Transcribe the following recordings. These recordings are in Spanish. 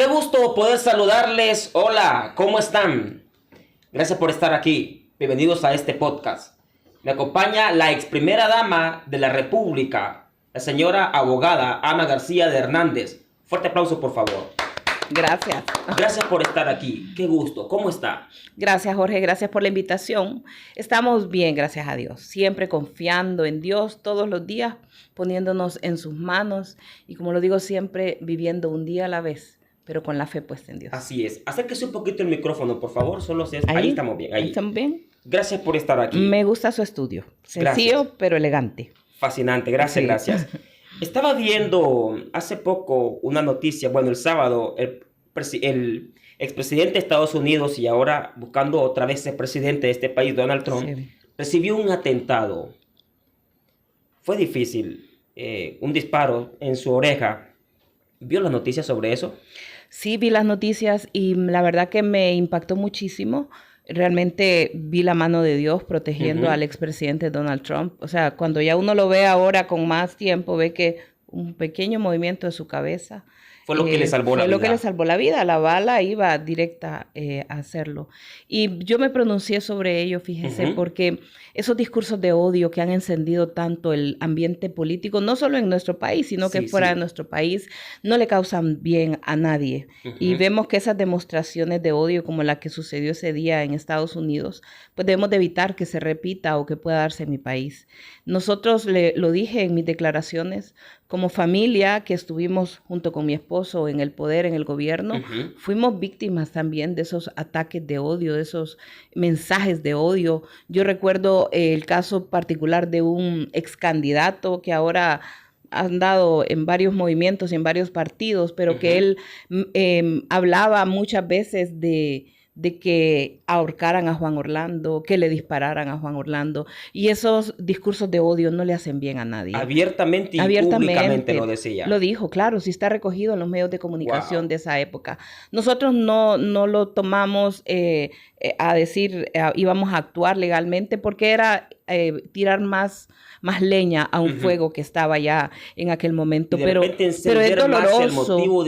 Qué gusto poder saludarles. Hola, ¿cómo están? Gracias por estar aquí. Bienvenidos a este podcast. Me acompaña la ex primera dama de la República, la señora abogada Ana García de Hernández. Fuerte aplauso, por favor. Gracias. Gracias por estar aquí. Qué gusto. ¿Cómo está? Gracias, Jorge. Gracias por la invitación. Estamos bien, gracias a Dios. Siempre confiando en Dios todos los días, poniéndonos en sus manos y, como lo digo siempre, viviendo un día a la vez, pero con la fe puesta en Dios. Así es. Acérquese un poquito el micrófono, por favor. Solo si es... Ahí estamos bien. Ahí estamos bien. Gracias por estar aquí. Me gusta su estudio. Sencillo, Gracias. pero elegante. Fascinante. Gracias, Sí. gracias. Estaba viendo hace poco una noticia, bueno, el sábado, el expresidente de Estados Unidos y ahora buscando otra vez ser presidente de este país, Donald Trump, Sí. recibió un atentado. Fue difícil, un disparo en su oreja. ¿Vio las noticias sobre eso? Sí, vi las noticias y la verdad que me impactó muchísimo. Realmente vi la mano de Dios protegiendo al expresidente Donald Trump. O sea, cuando ya uno lo ve ahora con más tiempo, ve que un pequeño movimiento de su cabeza Fue lo que le salvó la fue lo que vida. le salvó la vida. La bala iba directa a hacerlo. Y yo me pronuncié sobre ello, fíjese, porque esos discursos de odio que han encendido tanto el ambiente político, no solo en nuestro país, sino que Sí, fuera sí. de nuestro país, no le causan bien a nadie. Y vemos que esas demostraciones de odio como la que sucedió ese día en Estados Unidos, pues debemos de evitar que se repita o que pueda darse en mi país. Nosotros, lo dije en mis declaraciones, como familia que estuvimos junto con mi esposo en el poder, en el gobierno, fuimos víctimas también de esos ataques de odio, de esos mensajes de odio. Yo recuerdo el caso particular de un ex candidato que ahora ha andado en varios movimientos y en varios partidos, pero que él hablaba muchas veces de que ahorcaran a Juan Orlando, que le dispararan a Juan Orlando. Y esos discursos de odio no le hacen bien a nadie. Abiertamente y públicamente lo decía. Lo dijo, claro, sí está recogido en los medios de comunicación Wow. de esa época. Nosotros no lo tomamos a decir, íbamos a actuar legalmente porque era tirar más leña a un fuego que estaba ya en aquel momento. Y de pero repente es encender más el doloroso. motivo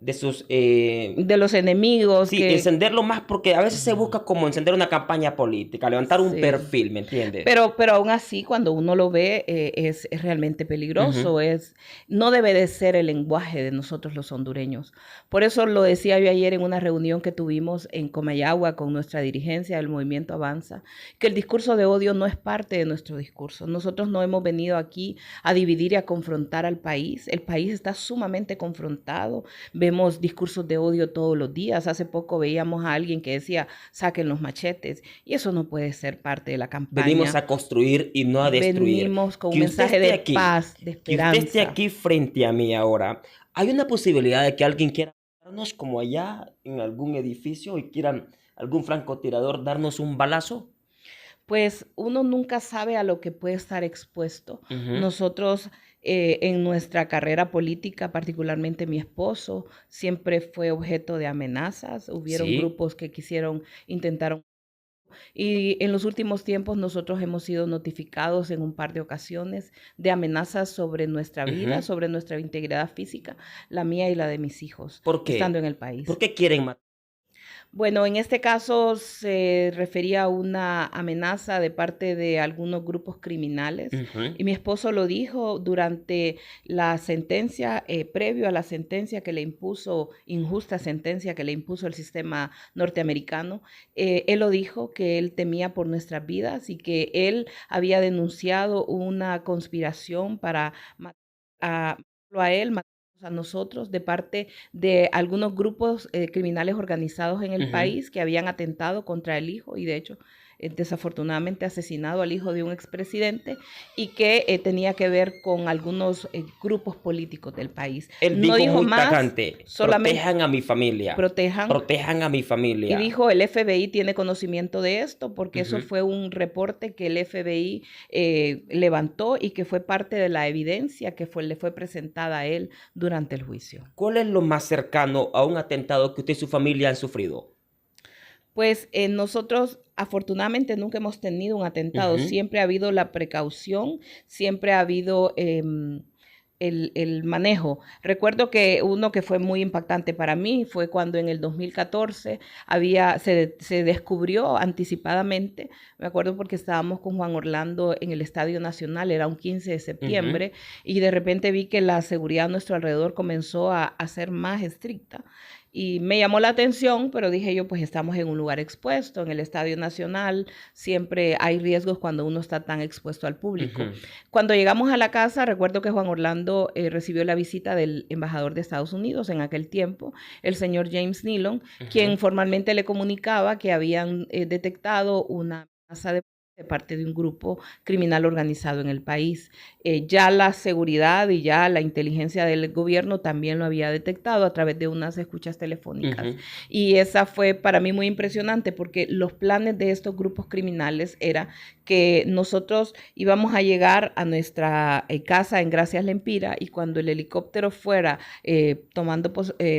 De los enemigos. Sí, encenderlo más porque a veces se busca como encender una campaña política, levantar un Sí. perfil, ¿me entiendes? Pero aún así, cuando uno lo ve, es realmente peligroso. No debe de ser el lenguaje de nosotros los hondureños. Por eso lo decía yo ayer en una reunión que tuvimos en Comayagua con nuestra dirigencia del Movimiento Avanza, que el discurso de odio no es parte de nuestro discurso. Nosotros no hemos venido aquí a dividir y a confrontar al país. El país está sumamente confrontado. Vemos discursos de odio todos los días. Hace poco veíamos a alguien que decía, saquen los machetes. Y eso no puede ser parte de la campaña. Venimos a construir y no a destruir. Venimos con un Que usted mensaje esté de aquí, paz, de que usted esté esperanza. aquí frente a mí ahora. ¿Hay una posibilidad de que alguien quiera darnos como allá en algún edificio y quieran algún francotirador darnos un balazo? Pues uno nunca sabe a lo que puede estar expuesto. Nosotros en nuestra carrera política, particularmente mi esposo, siempre fue objeto de amenazas. Hubieron Sí. grupos que intentaron. Y en los últimos tiempos nosotros hemos sido notificados en un par de ocasiones de amenazas sobre nuestra vida, sobre nuestra integridad física, la mía y la de mis hijos, ¿Por qué? estando en el país. ¿Por qué quieren matar? Bueno, en este caso se refería a una amenaza de parte de algunos grupos criminales y mi esposo lo dijo durante la sentencia, previo a la sentencia que le impuso, injusta sentencia que le impuso el sistema norteamericano. Él lo dijo que él temía por nuestras vidas y que él había denunciado una conspiración para matarlo a él, a nosotros de parte de algunos grupos criminales organizados en el país que habían atentado contra el hijo y de hecho desafortunadamente asesinado al hijo de un expresidente y que tenía que ver con algunos grupos políticos del país. Él no dijo muy más, tajante, solamente protejan a mi familia. Protejan a mi familia. Y dijo, el FBI tiene conocimiento de esto porque eso fue un reporte que el FBI levantó y que fue parte de la evidencia que le fue presentada a él durante el juicio. ¿Cuál es lo más cercano a un atentado que usted y su familia han sufrido? Pues nosotros afortunadamente nunca hemos tenido un atentado. Siempre ha habido la precaución, siempre ha habido el manejo. Recuerdo que uno que fue muy impactante para mí fue cuando en el 2014 se descubrió anticipadamente, me acuerdo porque estábamos con Juan Orlando en el Estadio Nacional, era un 15 de septiembre, y de repente vi que la seguridad a nuestro alrededor comenzó a ser más estricta. Y me llamó la atención, pero dije yo, pues estamos en un lugar expuesto, en el Estadio Nacional, siempre hay riesgos cuando uno está tan expuesto al público. Cuando llegamos a la casa, recuerdo que Juan Orlando recibió la visita del embajador de Estados Unidos en aquel tiempo, el señor James Nealon, quien formalmente le comunicaba que habían detectado una amenaza de parte de un grupo criminal organizado en el país. Ya la seguridad y ya la inteligencia del gobierno también lo había detectado a través de unas escuchas telefónicas. Y esa fue para mí muy impresionante porque los planes de estos grupos criminales era que nosotros íbamos a llegar a nuestra casa en Gracias Lempira y cuando el helicóptero fuera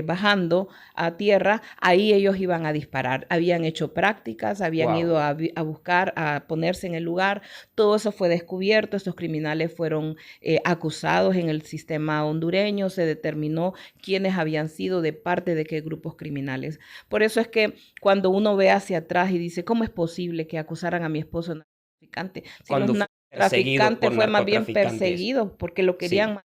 bajando a tierra, ahí ellos iban a disparar. Habían hecho prácticas, habían ido a buscar, a ponerse en el lugar. Todo eso fue descubierto. Estos criminales fueron acusados en el sistema hondureño. Se determinó quiénes habían sido de parte de qué grupos criminales. Por eso es que cuando uno ve hacia atrás y dice, ¿cómo es posible que acusaran a mi esposo de narcotraficante? Si los narcotraficantes fue más bien perseguido porque lo querían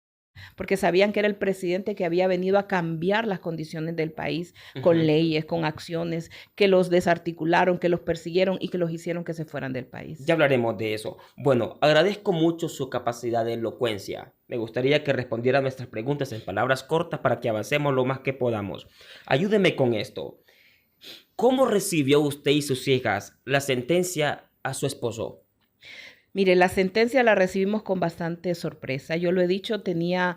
porque sabían que era el presidente que había venido a cambiar las condiciones del país con leyes, con acciones, que los desarticularon, que los persiguieron y que los hicieron que se fueran del país. Ya hablaremos de eso. Bueno, agradezco mucho su capacidad de elocuencia. Me gustaría que respondiera a nuestras preguntas en palabras cortas para que avancemos lo más que podamos. Ayúdeme con esto. ¿Cómo recibió usted y sus hijas la sentencia a su esposo? Mire, la sentencia la recibimos con bastante sorpresa. Yo lo he dicho, temía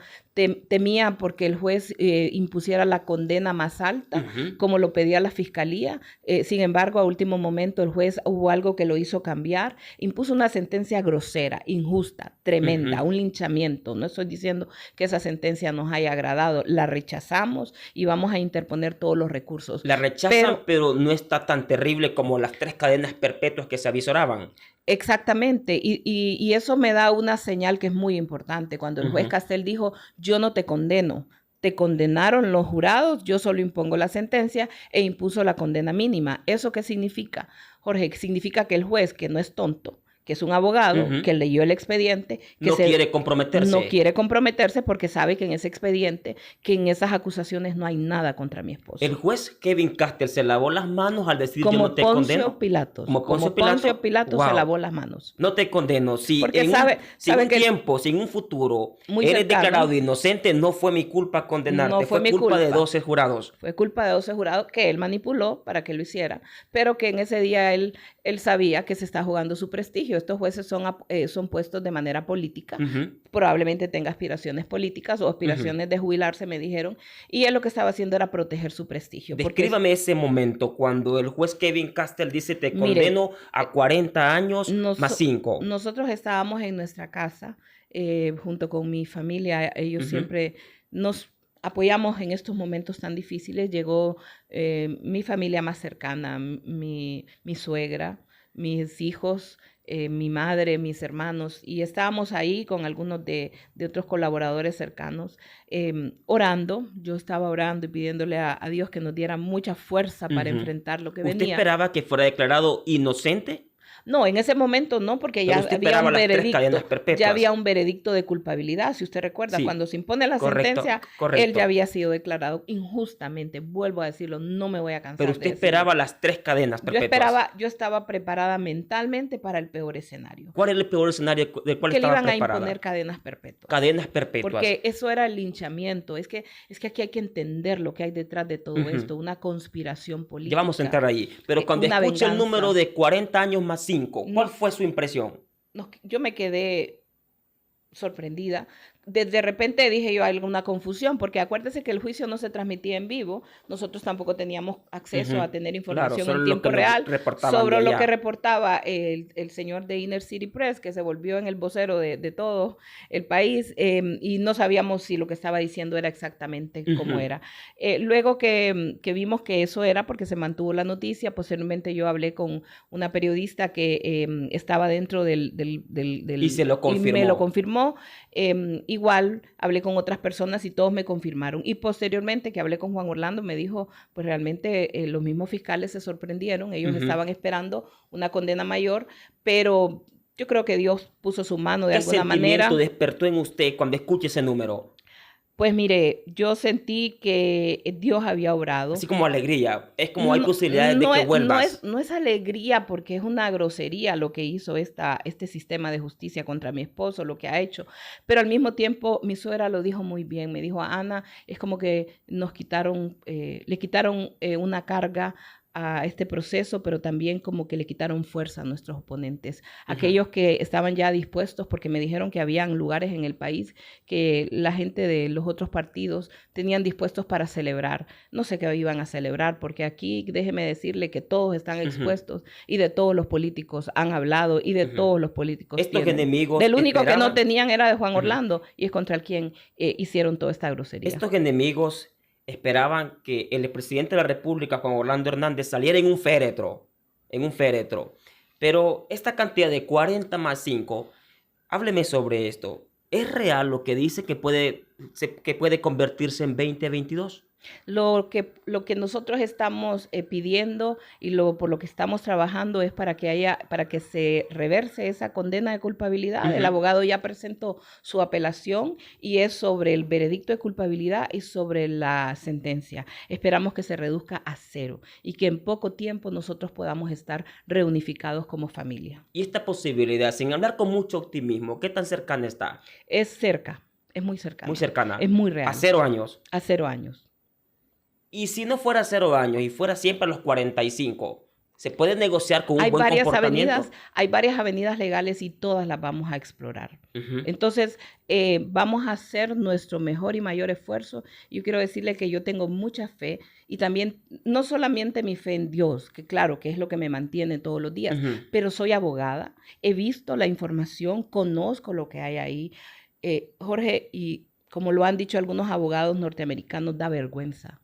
porque el juez impusiera la condena más alta, como lo pedía la fiscalía. Sin embargo, a último momento el juez hubo algo que lo hizo cambiar. Impuso una sentencia grosera, injusta, tremenda, un linchamiento. No estoy diciendo que esa sentencia nos haya agradado. La rechazamos y vamos a interponer todos los recursos. La rechazan, pero no está tan terrible como las 3 cadenas perpetuas que se avisoraban. Exactamente, y eso me da una señal que es muy importante. Cuando el juez Castel dijo, yo no te condeno, te condenaron los jurados, yo solo impongo la sentencia e impuso la condena mínima. ¿Eso qué significa, Jorge? Significa que el juez, que no es tonto, que es un abogado, que leyó el expediente, que no quiere comprometerse. No quiere comprometerse porque sabe que en ese expediente, que en esas acusaciones no hay nada contra mi esposo. El juez Kevin Castel se lavó las manos al decir como yo no te condeno. Como Poncio Pilatos se lavó las manos. No te condeno. Si porque en un tiempo, si en un futuro eres declarado inocente, no fue mi culpa condenarte. No fue culpa de 12 jurados. Fue culpa de 12 jurados que él manipuló para que lo hiciera, pero que en ese día él sabía que se está jugando su prestigio. Estos jueces son puestos de manera política, probablemente tenga aspiraciones políticas o aspiraciones de jubilarse, me dijeron, y él lo que estaba haciendo era proteger su prestigio. Descríbame ese momento cuando el juez Kevin Castel dice te condeno a 40 años más 5. Nosotros estábamos en nuestra casa junto con mi familia, ellos siempre nos apoyamos en estos momentos tan difíciles. Llegó mi familia más cercana, mi suegra, mis hijos, mi madre, mis hermanos, y estábamos ahí con algunos de otros colaboradores cercanos, orando. Yo estaba orando y pidiéndole a Dios que nos diera mucha fuerza para enfrentar lo que venía. ¿Usted esperaba que fuera declarado inocente? No, en ese momento no, porque ya había un veredicto. Ya había un veredicto de culpabilidad. Si usted recuerda, cuando se impone la sentencia, él ya había sido declarado injustamente. Vuelvo a decirlo, no me voy a cansar. Pero usted esperaba las 3 cadenas perpetuas. Yo estaba preparada mentalmente para el peor escenario. ¿Cuál era el peor escenario del cual estaba preparada? Que le iban a imponer cadenas perpetuas. Cadenas perpetuas. Porque eso era el linchamiento. Es que aquí hay que entender lo que hay detrás de todo esto, una conspiración política. Ya vamos a entrar ahí. Pero cuando escucha el número de 40 años más 5, ¿cuál fue su impresión? Yo me quedé sorprendida. De repente dije yo, hay alguna confusión, porque acuérdese que el juicio no se transmitía en vivo, nosotros tampoco teníamos acceso a tener información en tiempo real sobre lo que reportaba el señor de Inner City Press, que se volvió en el vocero de todo el país, y no sabíamos si lo que estaba diciendo era exactamente como era. Luego que vimos que eso era, porque se mantuvo la noticia, posteriormente yo hablé con una periodista que estaba dentro del y se lo confirmó. Y me lo confirmó. Y igual hablé con otras personas y todos me confirmaron. Y posteriormente que hablé con Juan Orlando, me dijo, pues realmente los mismos fiscales se sorprendieron, ellos estaban esperando una condena mayor, pero yo creo que Dios puso su mano de alguna manera. ¿Qué sentimiento despertó en usted cuando escuche ese número? Pues mire, yo sentí que Dios había obrado. Así como alegría, es como hay posibilidades de que vuelvas. No es alegría porque es una grosería lo que hizo este sistema de justicia contra mi esposo, lo que ha hecho. Pero al mismo tiempo mi suegra lo dijo muy bien, me dijo, Ana, es como que nos quitaron, le quitaron una carga a este proceso, pero también como que le quitaron fuerza a nuestros oponentes. Aquellos que estaban ya dispuestos, porque me dijeron que habían lugares en el país que la gente de los otros partidos tenían dispuestos para celebrar. No sé qué iban a celebrar, porque aquí déjeme decirle que todos están expuestos y de todos los políticos han hablado y de todos los políticos Estos tienen. enemigos Del único que no tenían era de Juan Orlando y es contra el quien hicieron toda esta grosería. Estos enemigos esperaban que el presidente de la República, Juan Orlando Hernández, saliera en un féretro. Pero esta cantidad de 40 más 5, hábleme sobre esto. ¿Es real lo que dice que puede convertirse en 2022? Lo que nosotros estamos pidiendo y por lo que estamos trabajando es para que se reverse esa condena de culpabilidad. El abogado ya presentó su apelación y es sobre el veredicto de culpabilidad y sobre la sentencia. Esperamos que se reduzca a 0 y que en poco tiempo nosotros podamos estar reunificados como familia. Y esta posibilidad, sin hablar con mucho optimismo, ¿qué tan cercana está? Es cerca, es muy cercana. Muy cercana. Es muy real. A 0 años. A 0 años. Y si no fuera 0 años y fuera siempre a los 45, ¿se puede negociar con un buen comportamiento? Hay varias avenidas legales y todas las vamos a explorar. Entonces, vamos a hacer nuestro mejor y mayor esfuerzo. Yo quiero decirle que yo tengo mucha fe y también, no solamente mi fe en Dios, que claro, que es lo que me mantiene todos los días, pero soy abogada, he visto la información, conozco lo que hay ahí. Jorge, y como lo han dicho algunos abogados norteamericanos, da vergüenza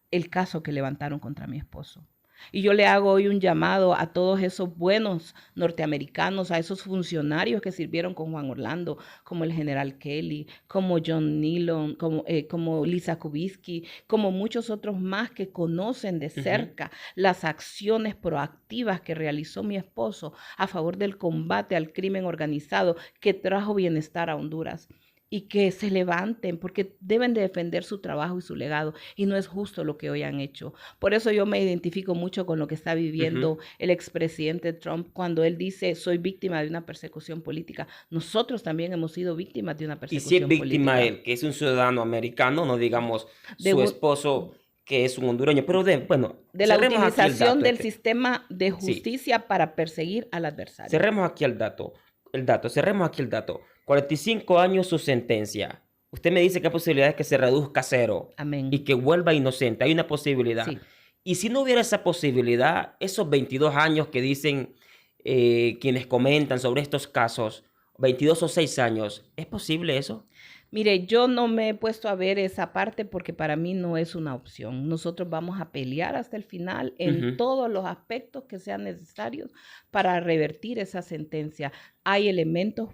el caso que levantaron contra mi esposo. Y yo le hago hoy un llamado a todos esos buenos norteamericanos, a esos funcionarios que sirvieron con Juan Orlando, como el general Kelly, como John Nilon, como Lisa Kubitsky, como muchos otros más que conocen de cerca las acciones proactivas que realizó mi esposo a favor del combate al crimen organizado que trajo bienestar a Honduras. Y que se levanten porque deben de defender su trabajo y su legado y no es justo lo que hoy han hecho. Por eso yo me identifico mucho con lo que está viviendo el expresidente Trump cuando él dice soy víctima de una persecución política. Nosotros también hemos sido víctimas de una persecución política. Y si es víctima él, que es un ciudadano americano, no digamos su esposo que es un hondureño, pero de la utilización del sistema de justicia para perseguir al adversario. Cerremos aquí el dato. 45 años su sentencia. Usted me dice que hay posibilidades que se reduzca a 0. Amén. Y que vuelva inocente. Hay una posibilidad. Sí. Y si no hubiera esa posibilidad, esos 22 años que dicen quienes comentan sobre estos casos, 22 o 6 años, ¿es posible eso? Mire, yo no me he puesto a ver esa parte porque para mí no es una opción. Nosotros vamos a pelear hasta el final en todos los aspectos que sean necesarios para revertir esa sentencia. Hay elementos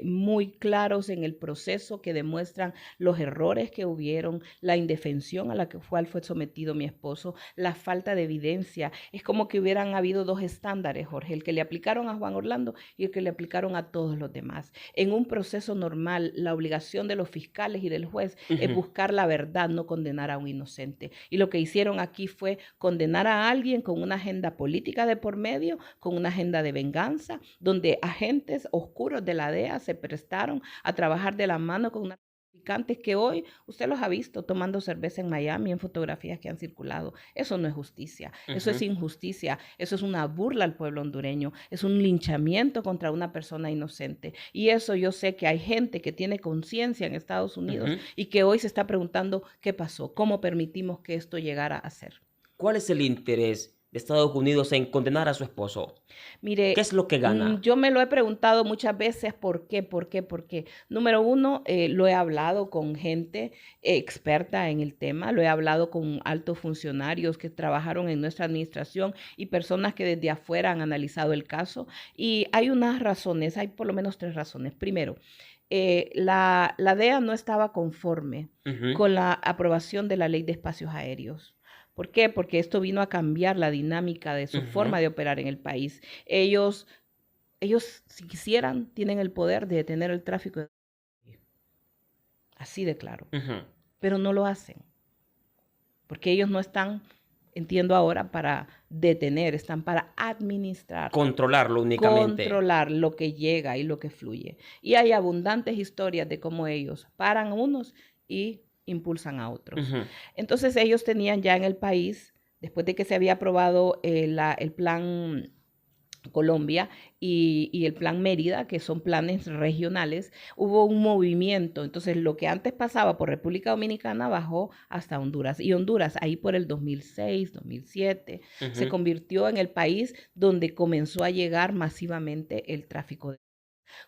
muy claros en el proceso que demuestran los errores que hubieron, la indefensión a la que fue sometido mi esposo, la falta de evidencia. Es como que hubieran habido 2 estándares, Jorge, el que le aplicaron a Juan Orlando y el que le aplicaron a todos los demás. En un proceso normal, la obligación de los fiscales y del juez es buscar la verdad, no condenar a un inocente. Y lo que hicieron aquí fue condenar a alguien con una agenda política de por medio, con una agenda de venganza, donde agentes oscuros de la DEA se prestaron a trabajar de la mano con narcotraficantes que hoy usted los ha visto tomando cerveza en Miami en fotografías que han circulado. Eso no es justicia, eso es injusticia, eso es una burla al pueblo hondureño, es un linchamiento contra una persona inocente. Y eso yo sé que hay gente que tiene conciencia en Estados Unidos y que hoy se está preguntando qué pasó, cómo permitimos que esto llegara a ser. ¿Cuál es el interés de Estados Unidos en condenar a su esposo? Mire, ¿qué es lo que gana? Yo me lo he preguntado muchas veces por qué. Número uno, lo he hablado con gente experta en el tema, lo he hablado con altos funcionarios que trabajaron en nuestra administración y personas que desde afuera han analizado el caso. Y hay unas razones, hay por lo menos 3 razones. Primero, la DEA no estaba conforme Ujú. con la aprobación de la ley de espacios aéreos. ¿Por qué? Porque esto vino a cambiar la dinámica de su forma Ujú. de operar en el país. Ellos, si quisieran, tienen el poder de detener el tráfico de así de claro, Ujú. pero no lo hacen, porque ellos no están, entiendo ahora, para detener, están para administrar, Controlarlo únicamente. controlar lo que llega y lo que fluye. Y hay abundantes historias de cómo ellos paran a unos y impulsan a otros. Ujú. Entonces ellos tenían ya en el país, después de que se había aprobado el plan Colombia y el Plan Mérida, que son planes regionales, hubo un movimiento. Entonces, lo que antes pasaba por República Dominicana bajó hasta Honduras. Y Honduras, ahí por el 2006, 2007, se Ujú. convirtió en el país donde comenzó a llegar masivamente el tráfico de...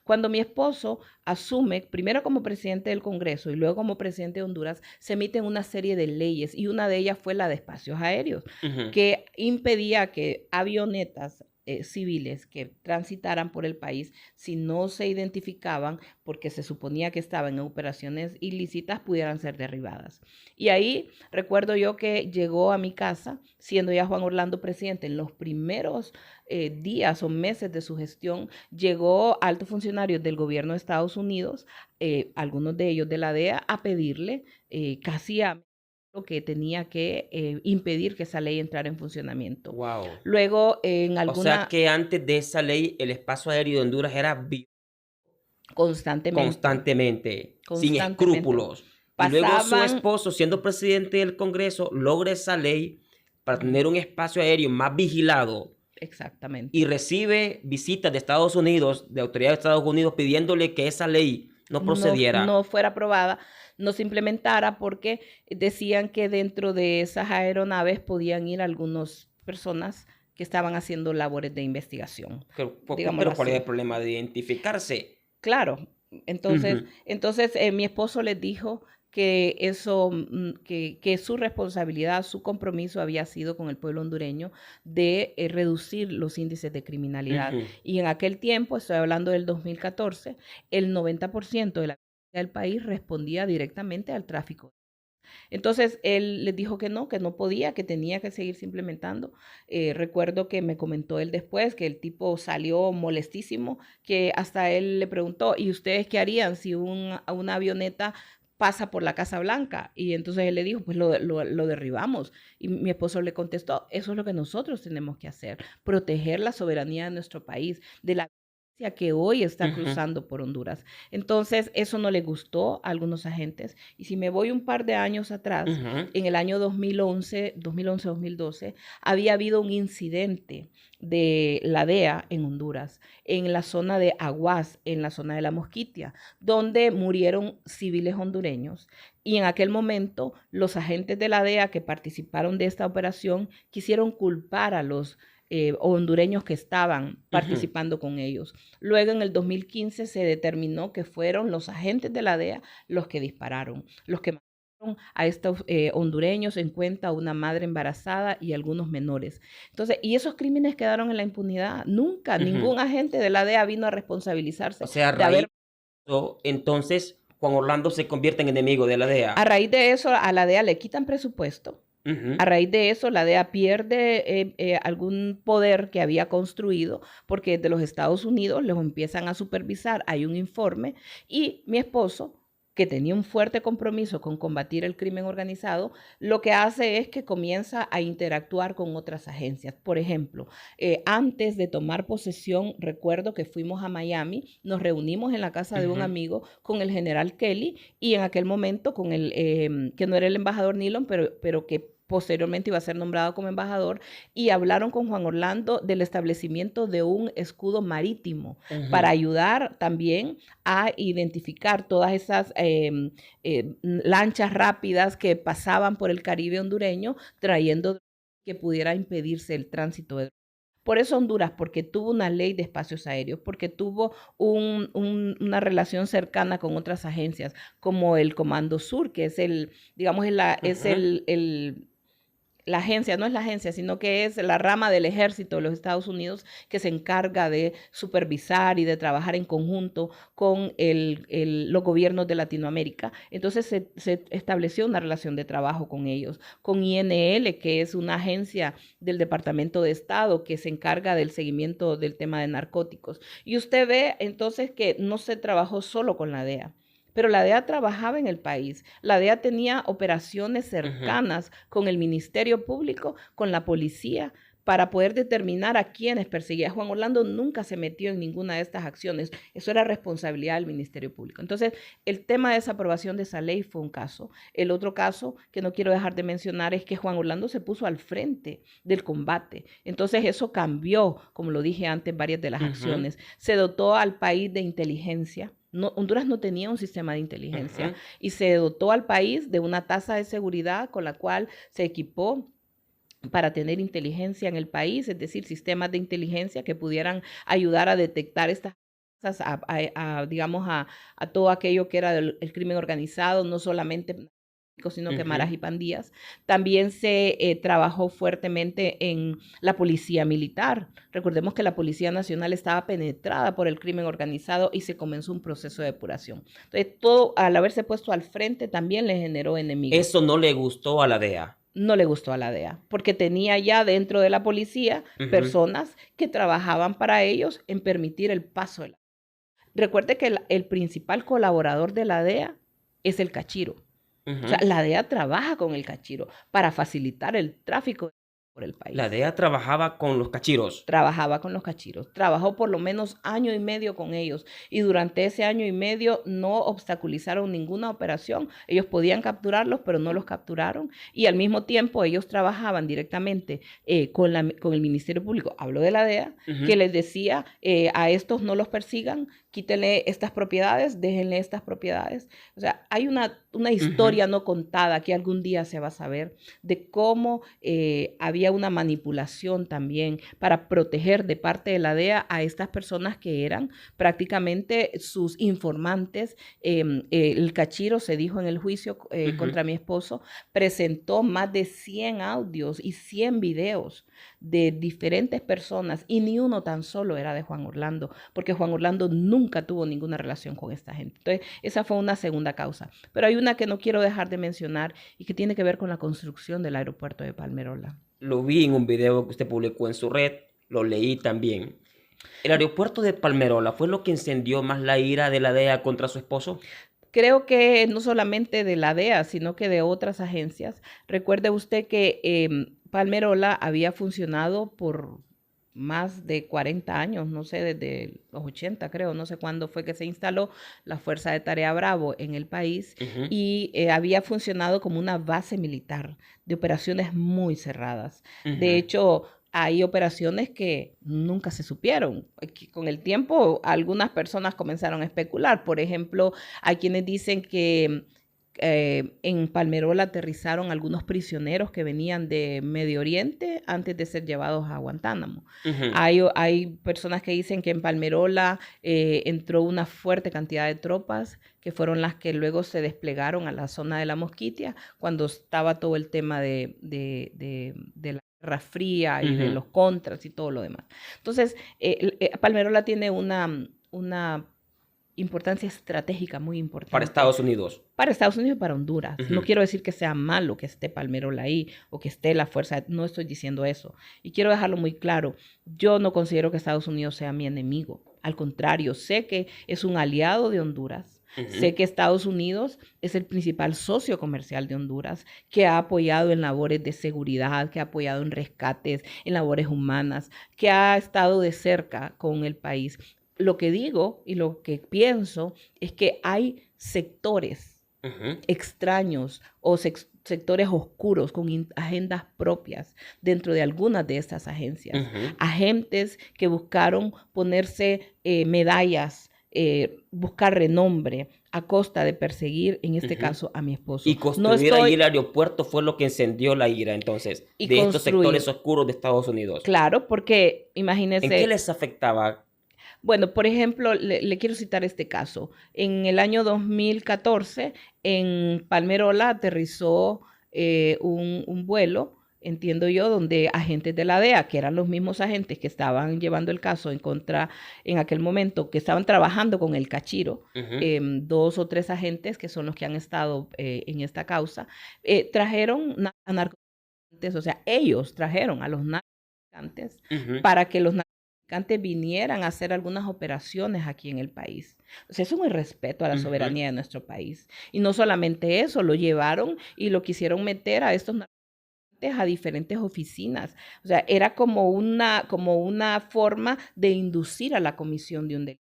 Cuando mi esposo asume, primero como presidente del Congreso y luego como presidente de Honduras, se emiten una serie de leyes y una de ellas fue la de espacios aéreos, Ujú. que impedía que avionetas civiles que transitaran por el país, si no se identificaban porque se suponía que estaban en operaciones ilícitas, pudieran ser derribadas. Y ahí recuerdo yo que llegó a mi casa, siendo ya Juan Orlando presidente, en los primeros días o meses de su gestión, llegó altos funcionarios del gobierno de Estados Unidos, algunos de ellos de la DEA, a pedirle casi a lo que tenía que impedir que esa ley entrara en funcionamiento. Wow. Luego, en O sea alguna, que antes de esa ley, el espacio aéreo de Honduras era constantemente, constantemente, sin constantemente, escrúpulos. Y luego su pasaban, esposo, siendo presidente del Congreso, logra esa ley para tener un espacio aéreo más vigilado y exactamente, recibe visitas de Estados Unidos, de autoridades de Estados Unidos, pidiéndole que esa ley no procediera. no fuera aprobada, no se implementara porque decían que dentro de esas aeronaves podían ir algunas personas que estaban haciendo labores de investigación, digámoslo Pero ¿cuál es el así. problema de identificarse? Claro, entonces, Ujú. mi esposo les dijo que eso, que su responsabilidad, su compromiso había sido con el pueblo hondureño de reducir los índices de criminalidad. Ujú. Y en aquel tiempo, estoy hablando del 2014, el 90% de la del país respondía directamente al tráfico. Entonces él les dijo que no podía, que tenía que seguirse implementando. Recuerdo que me comentó él después que el tipo salió molestísimo, que hasta él le preguntó, ¿y ustedes qué harían si una avioneta pasa por la Casa Blanca? Y entonces él le dijo, pues lo derribamos. Y mi esposo le contestó, eso es lo que nosotros tenemos que hacer, proteger la soberanía de nuestro país, de la que hoy está Ujú. cruzando por Honduras. Entonces, eso no le gustó a algunos agentes. Y si me voy un par de años atrás, Ujú. en el año 2011-2012, había habido un incidente de la DEA en Honduras, en la zona de Aguas, en la zona de La Mosquitia, donde murieron civiles hondureños. Y en aquel momento, los agentes de la DEA que participaron de esta operación quisieron culpar a los hondureños que estaban Ujú. participando con ellos. Luego, en el 2015, se determinó que fueron los agentes de la DEA los que dispararon, los que mataron a estos hondureños, en cuenta una madre embarazada y algunos menores. Entonces, y esos crímenes quedaron en la impunidad. Nunca, Ujú. ningún agente de la DEA vino a O responsabilizarse sea, a de raíz haber... de eso, entonces Juan Orlando se convierte en enemigo de la A DEA. raíz de eso, a la DEA le quitan presupuesto. A Ujú. raíz de eso, la DEA pierde algún poder que había construido porque de los Estados Unidos los empiezan a supervisar. Hay un informe y mi esposo, que tenía un fuerte compromiso con combatir el crimen organizado, lo que hace es que comienza a interactuar con otras agencias. Por ejemplo, antes de tomar posesión, recuerdo que fuimos a Miami, nos reunimos en la casa de un Ujú. amigo con el general Kelly y en aquel momento con el, que no era el embajador Nilon, pero que posteriormente iba a ser nombrado como embajador, y hablaron con Juan Orlando del establecimiento de un escudo marítimo para Ujú. ayudar también a identificar todas esas lanchas rápidas que pasaban por el Caribe hondureño trayendo que pudiera impedirse el tránsito de... Por eso Honduras, porque tuvo una ley de espacios aéreos, porque tuvo una relación cercana con otras agencias, como el Comando Sur, que es el, digamos, es Ujú. la agencia, no es la agencia, sino que es la rama del ejército de los Estados Unidos que se encarga de supervisar y de trabajar en conjunto con los gobiernos de Latinoamérica. Entonces se estableció una relación de trabajo con ellos, con INL, que es una agencia del Departamento de Estado que se encarga del seguimiento del tema de narcóticos. Y usted ve entonces que no se trabajó solo con la DEA. Pero la DEA trabajaba en el país. La DEA tenía operaciones cercanas con el Ministerio Público, con la policía, para poder determinar a quiénes perseguía. Juan Orlando nunca se metió en ninguna de estas acciones. Eso era responsabilidad del Ministerio Público. Entonces, el tema de desaprobación de esa ley fue un caso. El otro caso que no quiero dejar de mencionar es que Juan Orlando se puso al frente del combate. Entonces, eso cambió, como lo dije antes, varias de las acciones. Se dotó al país de inteligencia. No, Honduras no tenía un sistema de inteligencia y se dotó al país de una tasa de seguridad con la cual se equipó para tener inteligencia en el país, es decir, sistemas de inteligencia que pudieran ayudar a detectar estas cosas, digamos, a todo aquello que era el crimen organizado, no solamente sino que maras y pandillas. También se trabajó fuertemente en la policía militar. Recordemos que la Policía Nacional estaba penetrada por el crimen organizado y se comenzó un proceso de depuración. Entonces, todo al haberse puesto al frente también le generó enemigos. Eso no le gustó a la DEA. No le gustó a la DEA, porque tenía ya dentro de la policía personas que trabajaban para ellos en permitir el paso de la... Recuerde que el principal colaborador de la DEA es el cachiro. O sea, la DEA trabaja con el cachiro para facilitar el tráfico por el país. La DEA trabajaba con los cachiros. Trabajaba con los cachiros. Trabajó por lo menos 1 año y medio con ellos. Y durante ese 1 año y medio no obstaculizaron ninguna operación. Ellos podían capturarlos, pero no los capturaron. Y al mismo tiempo ellos trabajaban directamente con el Ministerio Público. Hablo de la DEA, que les decía a estos no los persigan, quítenle estas propiedades, déjenle estas propiedades. O sea, hay una historia no contada que algún día se va a saber de cómo había una manipulación también para proteger de parte de la DEA a estas personas que eran prácticamente sus informantes. El cachiro, se dijo en el juicio contra mi esposo, presentó más de 100 audios y 100 videos de diferentes personas y ni uno tan solo era de Juan Orlando, porque Juan Orlando nunca tuvo ninguna relación con esta gente. Entonces, esa fue una segunda causa. Pero hay una que no quiero dejar de mencionar y que tiene que ver con la construcción del aeropuerto de Palmerola. Lo vi en un video que usted publicó en su red, lo leí también. ¿El aeropuerto de Palmerola fue lo que encendió más la ira de la DEA contra su esposo? Creo que no solamente de la DEA, sino que de otras agencias. Recuerde usted que Palmerola había funcionado por más de 40 años, no sé, desde los 80 creo, no sé cuándo fue que se instaló la Fuerza de Tarea Bravo en el país y había funcionado como una base militar de operaciones muy cerradas. De hecho, hay operaciones que nunca se supieron. Con el tiempo, algunas personas comenzaron a especular. Por ejemplo, hay quienes dicen que en Palmerola aterrizaron algunos prisioneros que venían de Medio Oriente antes de ser llevados a Guantánamo. Hay personas que dicen que en Palmerola entró una fuerte cantidad de tropas que fueron las que luego se desplegaron a la zona de la Mosquitia cuando estaba todo el tema de la Guerra Fría y de los contras y todo lo demás. Entonces, Palmerola tiene una importancia estratégica muy importante. Para Estados Unidos. Para Estados Unidos y para Honduras. No quiero decir que sea malo que esté Palmerola ahí o que esté la fuerza, no estoy diciendo eso. Y quiero dejarlo muy claro, yo no considero que Estados Unidos sea mi enemigo. Al contrario, sé que es un aliado de Honduras. Sé que Estados Unidos es el principal socio comercial de Honduras, que ha apoyado en labores de seguridad, que ha apoyado en rescates, en labores humanas, que ha estado de cerca con el país. Lo que digo y lo que pienso es que hay sectores extraños o sectores oscuros con agendas propias dentro de algunas de estas agencias. Agentes que buscaron ponerse medallas, buscar renombre a costa de perseguir, en este caso, a mi esposo. Y construir ahí el aeropuerto fue lo que encendió la ira, entonces, de estos sectores oscuros de Estados Unidos. Claro, porque imagínense... ¿En qué les afectaba? Bueno, por ejemplo, le quiero citar este caso. En el año 2014, en Palmerola aterrizó un vuelo entiendo yo, donde agentes de la DEA, que eran los mismos agentes que estaban llevando el caso en contra, en aquel momento, que estaban trabajando con el Cachiro, 2 o 3 agentes que son los que han estado en esta causa, trajeron a narcotraficantes, o sea, ellos trajeron a los narcotraficantes para que los narcotraficantes vinieran a hacer algunas operaciones aquí en el país. O sea, es un irrespeto a la soberanía de nuestro país. Y no solamente eso, lo llevaron y lo quisieron meter a estos narcotraficantes a diferentes oficinas. O sea, era como una forma de inducir a la comisión de un delito.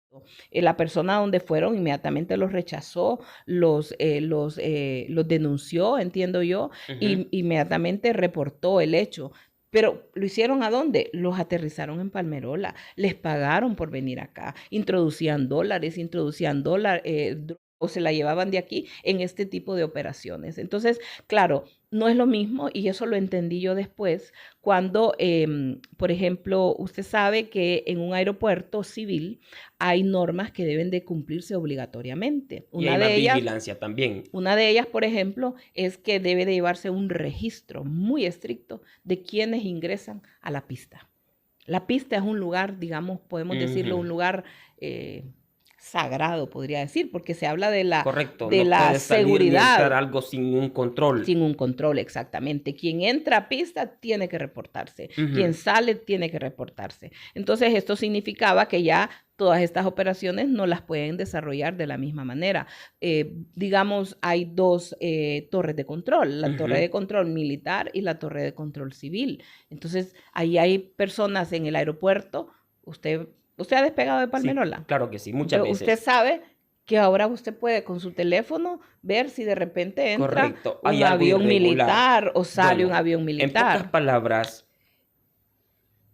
La persona donde fueron inmediatamente los rechazó, los denunció, entiendo yo, y inmediatamente reportó el hecho. Pero ¿lo hicieron a dónde? Los aterrizaron en Palmerola, les pagaron por venir acá, introducían dólares, o se la llevaban de aquí en este tipo de operaciones. Entonces, claro, no es lo mismo y eso lo entendí yo después cuando, por ejemplo, usted sabe que en un aeropuerto civil hay normas que deben de cumplirse obligatoriamente. Y hay una vigilancia también. Una de ellas, por ejemplo, es que debe de llevarse un registro muy estricto de quienes ingresan a la pista. La pista es un lugar, digamos, podemos decirlo, un lugar sagrado, podría decir, porque se habla de la, correcto, de no la puede salir seguridad. Ni entrar algo sin un control. Sin un control, exactamente. Quien entra a pista tiene que reportarse. Quien sale tiene que reportarse. Entonces, esto significaba que ya todas estas operaciones no las pueden desarrollar de la misma manera. Digamos, hay 2 torres de control, la torre de control militar y la torre de control civil. Entonces, ahí hay personas en el aeropuerto. ¿Usted ha despegado de Palmerola? Sí, claro que sí, muchas veces. Usted sabe que ahora usted puede con su teléfono ver si de repente entra un avión militar o sale un avión militar. En pocas palabras,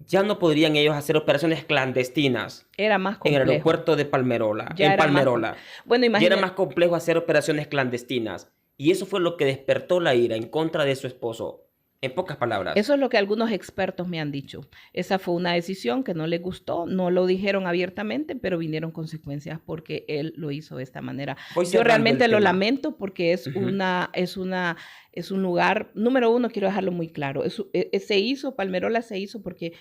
ya no podrían ellos hacer operaciones clandestinas. Era más complejo. En el aeropuerto de Palmerola. Ya en Palmerola. Bueno, ya era más complejo hacer operaciones clandestinas. Y eso fue lo que despertó la ira en contra de su esposo. En pocas palabras. Eso es lo que algunos expertos me han dicho. Esa fue una decisión que no les gustó, no lo dijeron abiertamente, pero vinieron consecuencias porque él lo hizo de esta manera. Yo realmente lo lamento porque es un lugar, número uno, quiero dejarlo muy claro, Palmerola se hizo porque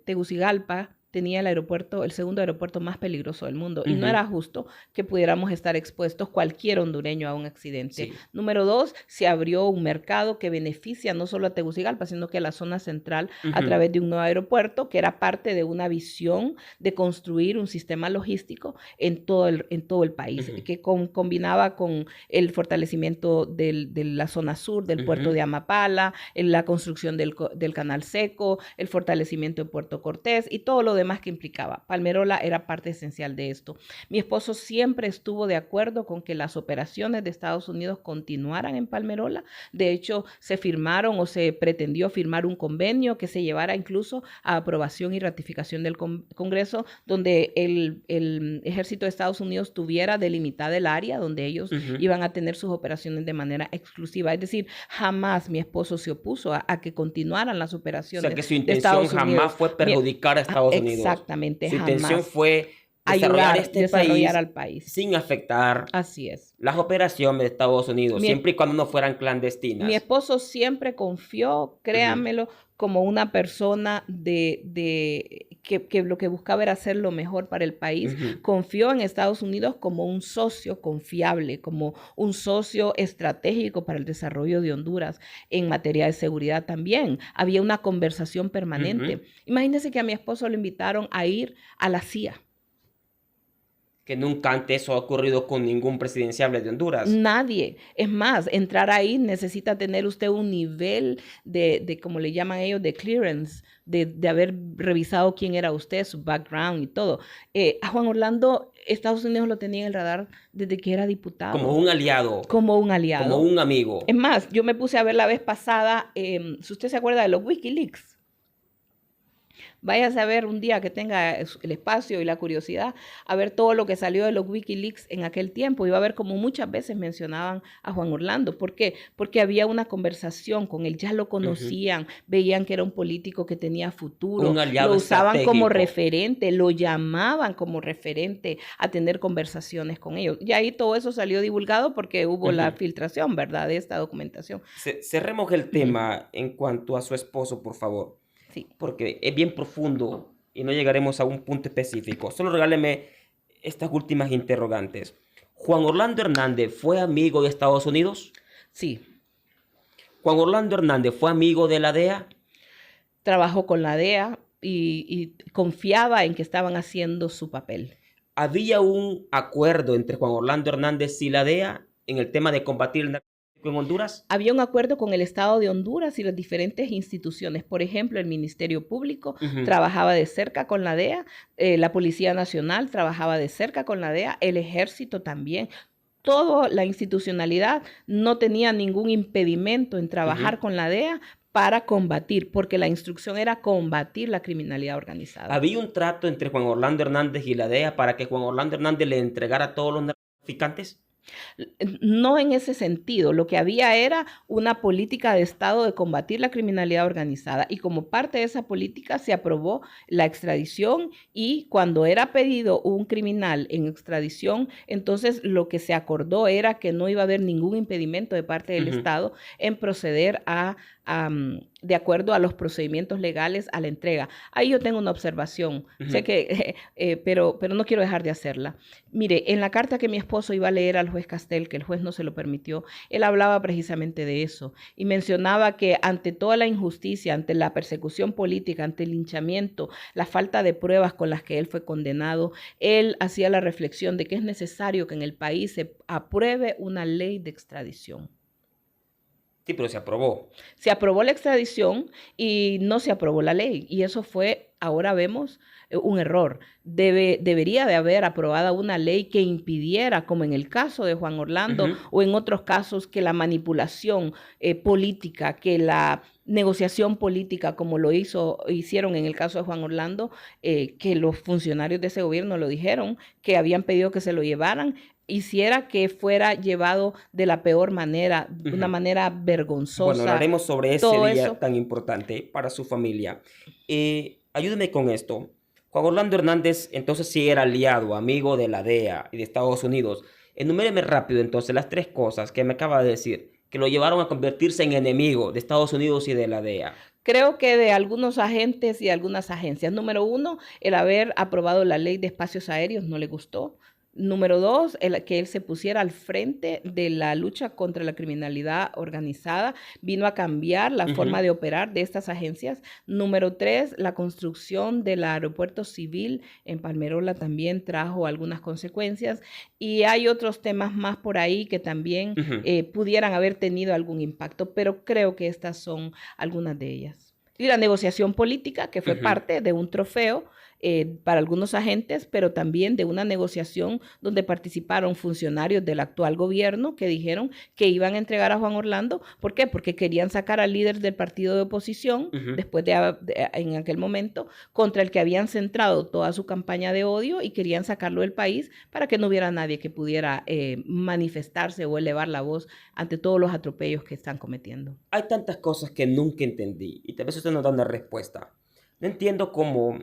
Tegucigalpa tenía el segundo aeropuerto más peligroso del mundo y no era justo que pudiéramos estar expuestos cualquier hondureño a un accidente. Sí. Número 2, se abrió un mercado que beneficia no solo a Tegucigalpa, sino que a la zona central a través de un nuevo aeropuerto que era parte de una visión de construir un sistema logístico en todo el país, que combinaba con el fortalecimiento de la zona sur, del puerto de Amapala, la construcción del canal seco, el fortalecimiento de Puerto Cortés y todo lo demás que implicaba. Palmerola era parte esencial de esto. Mi esposo siempre estuvo de acuerdo con que las operaciones de Estados Unidos continuaran en Palmerola. De hecho, se firmaron o se pretendió firmar un convenio que se llevara incluso a aprobación y ratificación del Congreso, donde el ejército de Estados Unidos tuviera delimitada el área donde ellos iban a tener sus operaciones de manera exclusiva. Es decir, jamás mi esposo se opuso a que continuaran las operaciones. O sea, que su intención jamás fue perjudicar a Estados Unidos. Exactamente, su intención fue desarrollar al país sin afectar Así es. las operaciones de Estados Unidos, siempre y cuando no fueran clandestinas. Mi esposo siempre confió, créanmelo, como una persona que lo que buscaba era hacer lo mejor para el país. Confió en Estados Unidos como un socio confiable, como un socio estratégico para el desarrollo de Honduras en materia de seguridad también. Había una conversación permanente. Imagínense que a mi esposo lo invitaron a ir a la CIA. Que nunca antes eso ha ocurrido con ningún presidenciable de Honduras. Nadie. Es más, entrar ahí necesita tener usted un nivel de como le llaman ellos, de clearance, de haber revisado quién era usted, su background y todo. A Juan Orlando, Estados Unidos lo tenía en el radar desde que era diputado. Como un aliado. Como un aliado. Como un amigo. Es más, yo me puse a ver la vez pasada, si usted se acuerda de los WikiLeaks. Váyase a ver un día que tenga el espacio y la curiosidad, a ver todo lo que salió de los Wikileaks en aquel tiempo. Y va a ver como muchas veces mencionaban a Juan Orlando. ¿Por qué? Porque había una conversación con él, ya lo conocían, veían que era un político que tenía futuro, Un aliado lo usaban como estratégico. referente, lo llamaban como referente a tener conversaciones con ellos. Y ahí todo eso salió divulgado porque hubo la filtración, ¿verdad?, de esta documentación. Cerremos el tema en cuanto a su esposo, por favor, Sí. porque es bien profundo y no llegaremos a un punto específico. Solo regáleme estas últimas interrogantes. ¿Juan Orlando Hernández fue amigo de Estados Unidos? Sí. ¿Juan Orlando Hernández fue amigo de la DEA? Trabajó con la DEA y confiaba en que estaban haciendo su papel. ¿Había un acuerdo entre Juan Orlando Hernández y la DEA en el tema de combatir el narcotráfico en Honduras? Había un acuerdo con el Estado de Honduras y las diferentes instituciones. Por ejemplo, el Ministerio Público trabajaba de cerca con la DEA, la Policía Nacional trabajaba de cerca con la DEA, el Ejército también. Toda la institucionalidad no tenía ningún impedimento en trabajar con la DEA para combatir, porque la instrucción era combatir la criminalidad organizada. ¿Había un trato entre Juan Orlando Hernández y la DEA para que Juan Orlando Hernández le entregara a todos los narcotraficantes? No en ese sentido, lo que había era una política de Estado de combatir la criminalidad organizada y como parte de esa política se aprobó la extradición y cuando era pedido un criminal en extradición, entonces lo que se acordó era que no iba a haber ningún impedimento de parte del Estado en proceder de acuerdo a los procedimientos legales a la entrega. Ahí yo tengo una observación, sé que, pero no quiero dejar de hacerla. Mire, en la carta que mi esposo iba a leer al juez Castel, que el juez no se lo permitió, él hablaba precisamente de eso y mencionaba que ante toda la injusticia, ante la persecución política, ante el linchamiento, la falta de pruebas con las que él fue condenado, él hacía la reflexión de que es necesario que en el país se apruebe una ley de extradición. Sí, pero se aprobó. Se aprobó la extradición y no se aprobó la ley. Y eso fue, ahora vemos, un error. Debería de haber aprobada una ley que impidiera, como en el caso de Juan Orlando o en otros casos, que la manipulación política, que la negociación política, como lo hicieron en el caso de Juan Orlando, que los funcionarios de ese gobierno lo dijeron, que habían pedido que se lo llevaran, hiciera que fuera llevado de la peor manera, de una manera vergonzosa. Bueno, hablaremos sobre ese día tan importante para su familia. Ayúdeme con esto. Juan Orlando Hernández entonces sí era aliado, amigo de la DEA y de Estados Unidos. Enuméreme rápido entonces las tres cosas que me acaba de decir, que lo llevaron a convertirse en enemigo de Estados Unidos y de la DEA. Creo que de algunos agentes y algunas agencias. Número uno, el haber aprobado la ley de espacios aéreos no le gustó. Número dos, que él se pusiera al frente de la lucha contra la criminalidad organizada, vino a cambiar la forma de operar de estas agencias. Número tres, la construcción del aeropuerto civil en Palmerola también trajo algunas consecuencias y hay otros temas más por ahí que también pudieran haber tenido algún impacto, pero creo que estas son algunas de ellas. Y la negociación política, que fue parte de un trofeo para algunos agentes, pero también de una negociación donde participaron funcionarios del actual gobierno que dijeron que iban a entregar a Juan Orlando. ¿Por qué? Porque querían sacar al líder del partido de oposición, después en aquel momento, contra el que habían centrado toda su campaña de odio y querían sacarlo del país para que no hubiera nadie que pudiera manifestarse o elevar la voz ante todos los atropellos que están cometiendo. Hay tantas cosas que nunca entendí y tal vez usted nos da una respuesta. No entiendo cómo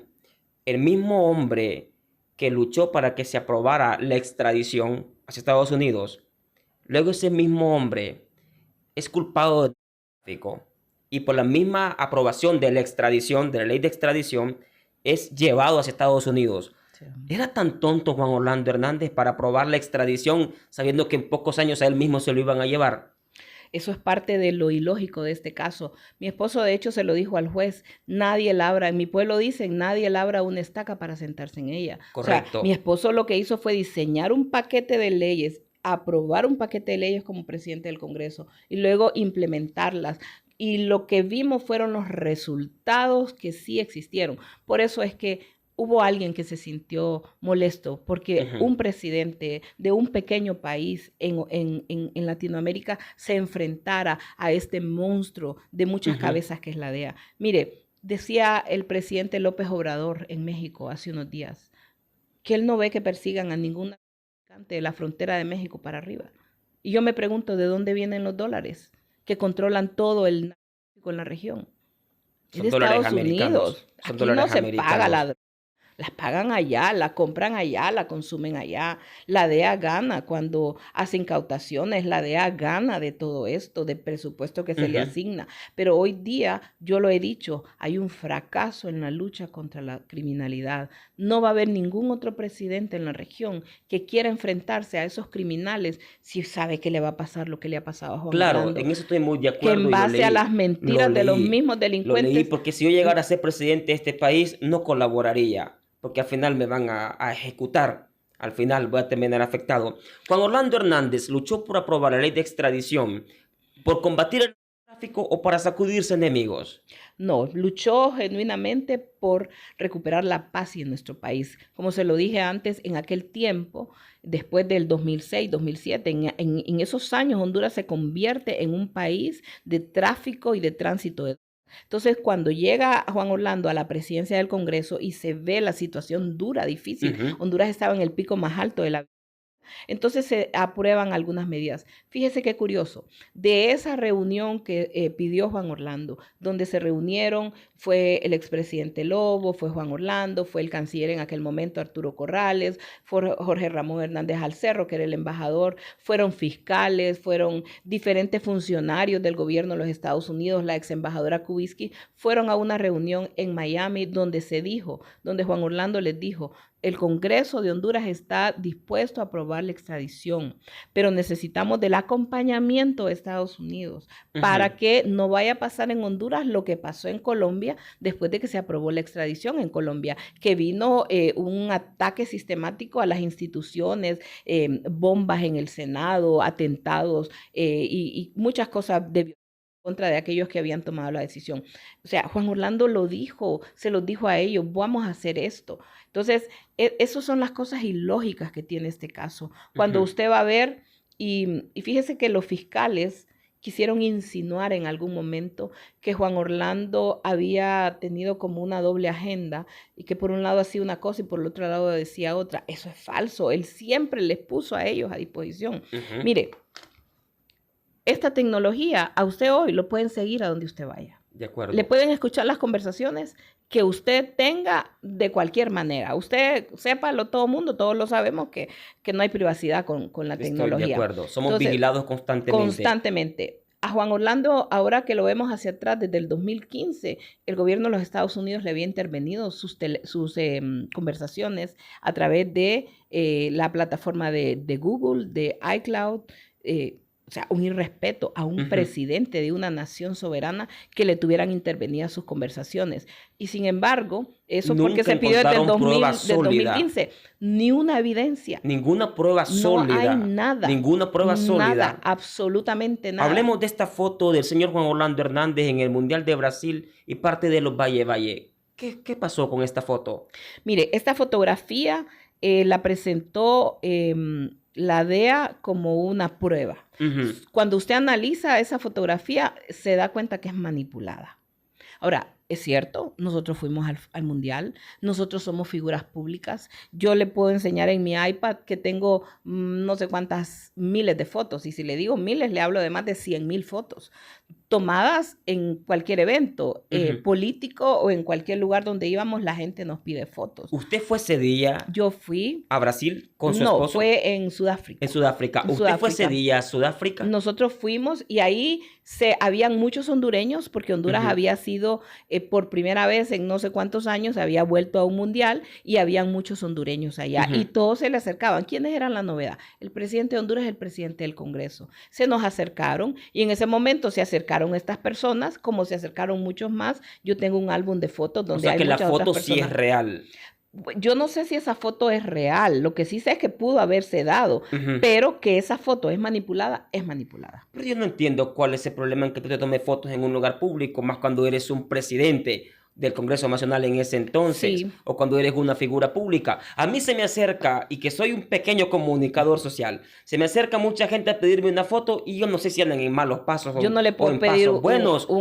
el mismo hombre que luchó para que se aprobara la extradición hacia Estados Unidos, luego ese mismo hombre es culpado de tráfico y por la misma aprobación de la extradición, de la ley de extradición, es llevado hacia Estados Unidos. Sí. ¿Era tan tonto Juan Orlando Hernández para aprobar la extradición sabiendo que en pocos años a él mismo se lo iban a llevar? Eso es parte de lo ilógico de este caso. Mi esposo, de hecho, se lo dijo al juez, nadie labra, en mi pueblo dicen, nadie labra una estaca para sentarse en ella. Correcto. O sea, mi esposo lo que hizo fue diseñar un paquete de leyes, aprobar un paquete de leyes como presidente del Congreso y luego implementarlas. Y lo que vimos fueron los resultados que sí existieron. Por eso es que hubo alguien que se sintió molesto porque un presidente de un pequeño país en Latinoamérica se enfrentara a este monstruo de muchas cabezas que es la DEA. Mire, Decía el presidente López Obrador en México hace unos días que él no ve que persigan a ningún narcotraficante de la frontera de México para arriba. Y yo me pregunto de dónde vienen los dólares que controlan todo el narcotráfico en la región. Es de Son dólares Estados americanos. Unidos. Son Aquí dólares no se paga la americanos. droga. Las pagan allá, la compran allá, la consumen allá. La DEA gana cuando hace incautaciones, la DEA gana de todo esto, del presupuesto que se le asigna. Pero hoy día, yo lo he dicho, hay un fracaso en la lucha contra la criminalidad. No va a haber ningún otro presidente en la región que quiera enfrentarse a esos criminales si sabe que le va a pasar lo que le ha pasado a Juan Claro, Orlando, en eso estoy muy de que acuerdo en y lo base a leí. las mentiras de los mismos Lo leí delincuentes. porque si yo llegara a ser presidente de este país, no colaboraría, porque al final me van a ejecutar. Al final voy a terminar afectado. Juan Orlando Hernández luchó por aprobar la ley de extradición, por combatir el tráfico o para sacudirse enemigos. No, luchó genuinamente por recuperar la paz en nuestro país. Como se lo dije antes, en aquel tiempo, después del 2006, 2007, en esos años Honduras se convierte en un país de tráfico y de tránsito de. Entonces, cuando llega Juan Orlando a la presidencia del Congreso y se ve la situación dura, difícil, Honduras estaba en el pico más alto de la. Entonces se aprueban algunas medidas. Fíjese qué curioso, de esa reunión que pidió Juan Orlando, donde se reunieron, fue el expresidente Lobo, fue Juan Orlando, fue el canciller en aquel momento Arturo Corrales, fue Jorge Ramón Hernández Alcerro, que era el embajador, fueron fiscales, fueron diferentes funcionarios del gobierno de los Estados Unidos, la ex embajadora Kubisky, fueron a una reunión en Miami donde se dijo, donde Juan Orlando les dijo, el Congreso de Honduras está dispuesto a aprobar la extradición, pero necesitamos del acompañamiento de Estados Unidos para que no vaya a pasar en Honduras lo que pasó en Colombia después de que se aprobó la extradición en Colombia, que vino un ataque sistemático a las instituciones, bombas en el Senado, atentados y muchas cosas de violencia contra de aquellos que habían tomado la decisión. O sea, Juan Orlando lo dijo, se los dijo a ellos, vamos a hacer esto. Entonces, esas son las cosas ilógicas que tiene este caso. Cuando usted va a ver, y fíjese que los fiscales quisieron insinuar en algún momento que Juan Orlando había tenido como una doble agenda y que por un lado hacía una cosa y por el otro lado decía otra. Eso es falso. Él siempre les puso a ellos a disposición. Mire, esta tecnología a usted hoy lo pueden seguir a donde usted vaya. De acuerdo. Le pueden escuchar las conversaciones que usted tenga de cualquier manera. Usted sépalo, todo el mundo, todos lo sabemos que no hay privacidad con la tecnología. Estoy de acuerdo. Somos vigilados constantemente. Constantemente. A Juan Orlando, ahora que lo vemos hacia atrás, desde el 2015, el gobierno de los Estados Unidos le había intervenido sus conversaciones a través de la plataforma de Google, de iCloud, o sea, un irrespeto a un presidente de una nación soberana que le tuvieran intervenidas sus conversaciones. Y sin embargo, eso Nunca porque se pidió desde el 2015. Ni una evidencia. Ninguna prueba sólida. No hay nada. Ninguna prueba sólida. Nada, absolutamente nada. Hablemos de esta foto del señor Juan Orlando Hernández en el Mundial de Brasil y parte de los Valle. ¿Qué pasó con esta foto? Mire, esta fotografía la presentó la DEA como una prueba. Cuando usted analiza esa fotografía, se da cuenta que es manipulada. Ahora, es cierto, nosotros fuimos al Mundial, nosotros somos figuras públicas. Yo le puedo enseñar en mi iPad que tengo no sé cuántas miles de fotos, y si le digo miles, le hablo de más de 100,000 fotos tomadas en cualquier evento político o en cualquier lugar donde íbamos, la gente nos pide fotos. ¿Usted fue ese día? Yo fui ¿A Brasil con su esposo? No, fue en Sudáfrica. En Sudáfrica. ¿Usted fue ese día a Sudáfrica? Nosotros fuimos y ahí habían muchos hondureños porque Honduras había sido por primera vez en no sé cuántos años, había vuelto a un mundial y habían muchos hondureños allá y todos se le acercaban. ¿Quiénes eran la novedad? El presidente de Honduras, el presidente del Congreso. Se nos acercaron y en ese momento se acercaron estas personas, como se acercaron muchos más. Yo tengo un álbum de fotos donde hay muchas otras personas. O sea que la foto sí es real. Yo no sé si esa foto es real, lo que sí sé es que pudo haberse dado, pero que esa foto es manipulada, es manipulada. Pero yo no entiendo cuál es el problema en que tú te tomes fotos en un lugar público, más cuando eres un presidente. del Congreso Nacional en ese entonces, Sí. o cuando eres una figura pública. A mí se me acerca, y que soy un pequeño comunicador social, se me acerca mucha gente a pedirme una foto y yo no sé si andan en malos pasos Yo no le o puedo en pedir pasos buenos. Yo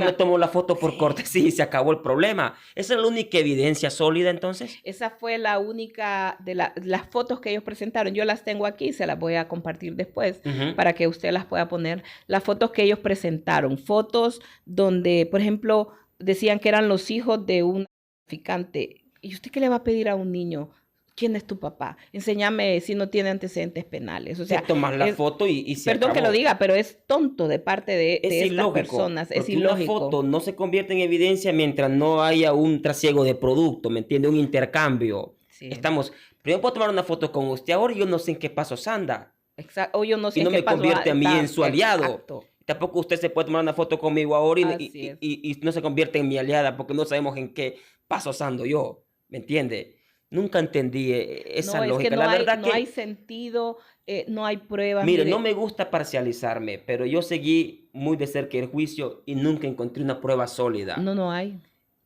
me una... tomo la foto por Sí. cortesía y se acabó el problema. ¿Esa es la única evidencia sólida entonces? Esa fue la única de las fotos que ellos presentaron. Yo las tengo aquí, se las voy a compartir después Ujú. para que usted las pueda poner. Las fotos que ellos presentaron, fotos donde, por ejemplo, decían que eran los hijos de un traficante. ¿Y usted qué le va a pedir a un niño? ¿Quién es tu papá? Enséñame si no tiene antecedentes penales. O Te sea, tomas la foto y se perdón que lo acabó. diga, pero es tonto de parte de Es estas ilógico, personas. Es porque una ilógico. foto no se convierte en evidencia mientras no haya un trasiego de producto, ¿me entiende? Un intercambio. Sí. Estamos, primero puedo tomar una foto con usted ahora y yo no sé en qué pasos anda. Exacto. O yo no sé Y no en qué me pasó. convierte a mí en su aliado. Exacto. Tampoco usted se puede tomar una foto conmigo ahora Así es. y no se convierte en mi aliada porque no sabemos en qué pasos ando yo, ¿me entiende? Nunca entendí esa No, es que lógica. no La hay, verdad no hay que, sentido, no hay pruebas. mire, no Mire, me gusta parcializarme, pero yo seguí muy de cerca el juicio y nunca encontré una prueba sólida. no hay,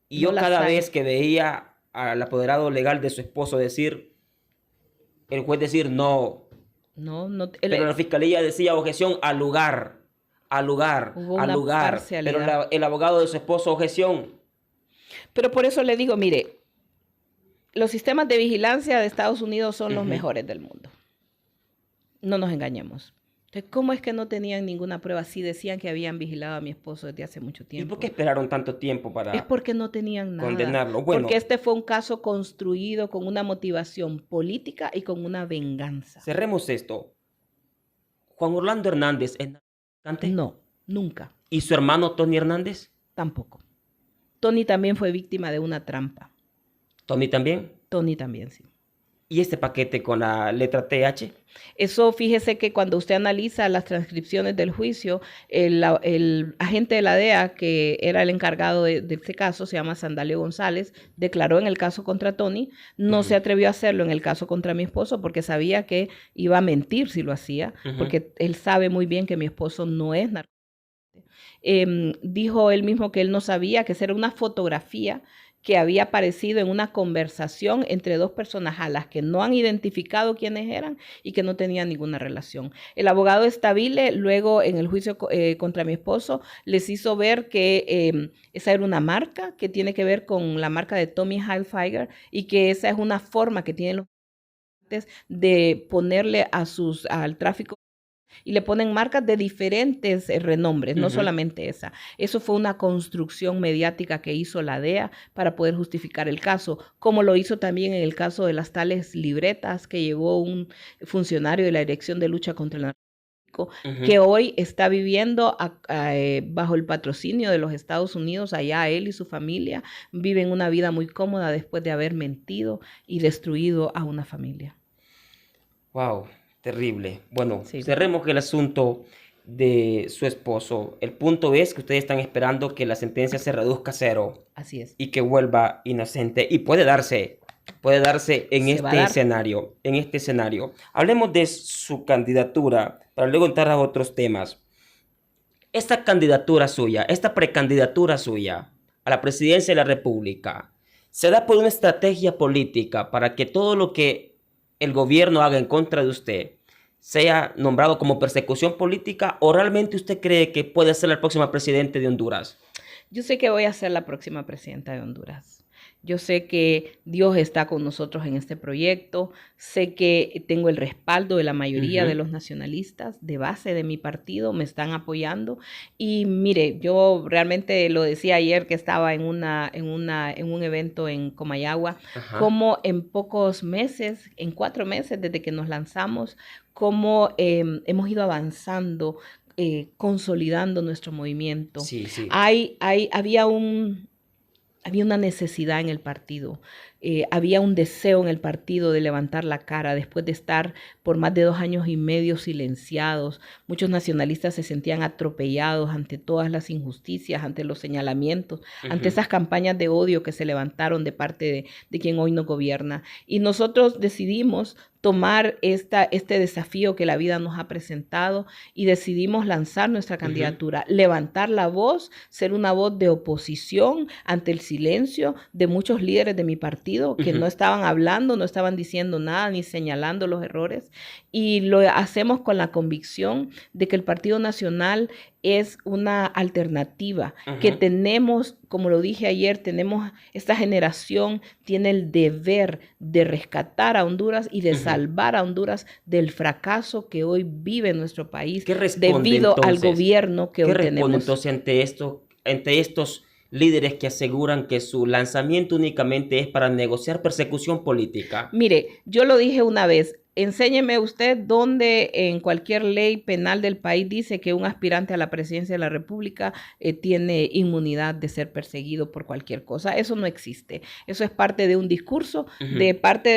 Y no yo las cada hay. vez que veía al apoderado legal de su esposo decir, el juez decir no, No, no, pero la fiscalía decía objeción al lugar, al lugar, hubo al una lugar. Pero parcialidad. el abogado de su esposo objeción. Pero por eso le digo, mire, los sistemas de vigilancia de Estados Unidos son los Ujú. mejores del mundo. No nos engañemos. Entonces, ¿cómo es que no tenían ninguna prueba? Sí decían que habían vigilado a mi esposo desde hace mucho ¿Y tiempo. por qué esperaron tanto tiempo Es para porque no tenían nada. condenarlo? Bueno, Porque este fue un caso construido con una motivación política y con una venganza. cerremos esto. Juan Orlando Hernández es narcotraficante. No, nunca, ¿Y su hermano Tony Hernández? tampoco. Tony también fue víctima de una trampa. ¿Tony también? Tony también, sí. ¿Y este paquete con la letra TH? Eso, fíjese que cuando usted analiza las transcripciones del juicio, el agente de la DEA, que era el encargado de este caso, se llama Sandalio González, declaró en el caso contra Tony, no se atrevió a hacerlo en el caso contra mi esposo porque sabía que iba a mentir si lo hacía, porque él sabe muy bien que mi esposo no es narcotraficante. Dijo él mismo que él no sabía, que esa era una fotografía que había aparecido en una conversación entre dos personas a las que no han identificado quiénes eran y que no tenían ninguna relación. El abogado Stabile luego en el juicio contra mi esposo les hizo ver que esa era una marca que tiene que ver con la marca de Tommy Hilfiger y que esa es una forma que tienen los de ponerle al tráfico y le ponen marcas de diferentes renombres, no solamente esa. Eso fue una construcción mediática que hizo la DEA para poder justificar el caso, como lo hizo también en el caso de las tales libretas que llevó un funcionario de la Dirección de Lucha contra el Narcotráfico, que hoy está viviendo bajo el patrocinio de los Estados Unidos. Allá él y su familia viven una vida muy cómoda después de haber mentido y destruido a una familia. Wow, terrible. Bueno, Sí. cerremos el asunto de su esposo. El punto es que ustedes están esperando que la sentencia se reduzca a 0 Así es. y que vuelva inocente. Y puede darse en Se va a este dar. escenario, Hablemos de su candidatura para luego entrar a otros temas. Esta candidatura suya, esta precandidatura suya a la presidencia de la República, se da por una estrategia política para que todo lo que el gobierno haga en contra de usted sea nombrado como persecución política, o realmente usted cree que puede ser la próxima presidente de Honduras? Yo sé que voy a ser la próxima presidenta de Honduras. Yo sé que Dios está con nosotros en este proyecto. Sé que tengo el respaldo de la mayoría de los nacionalistas de base de mi partido. Me están apoyando. Y mire, yo realmente lo decía ayer que estaba en un evento en Comayagua, como en pocos meses, en 4 meses desde que nos lanzamos, cómo hemos ido avanzando, consolidando nuestro movimiento. Sí, sí. Había una necesidad en el partido, había un deseo en el partido de levantar la cara después de estar por más de 2 años y medio silenciados. Muchos nacionalistas se sentían atropellados ante todas las injusticias, ante los señalamientos, ante esas campañas de odio que se levantaron de parte de quien hoy nos gobierna. Y nosotros decidimos tomar este desafío que la vida nos ha presentado y decidimos lanzar nuestra candidatura, levantar la voz, ser una voz de oposición ante el silencio de muchos líderes de mi partido que no estaban hablando, no estaban diciendo nada ni señalando los errores, y lo hacemos con la convicción de que el Partido Nacional es una alternativa, que tenemos, como lo dije ayer, esta generación tiene el deber de rescatar a Honduras y de salvar a Honduras del fracaso que hoy vive nuestro país debido al gobierno que hoy tenemos. ¿Qué responde entonces ante estos líderes que aseguran que su lanzamiento únicamente es para negociar persecución política? Mire, yo lo dije una vez. Enséñeme usted dónde en cualquier ley penal del país dice que un aspirante a la presidencia de la República tiene inmunidad de ser perseguido por cualquier cosa. Eso no existe. Eso es parte de un discurso, de parte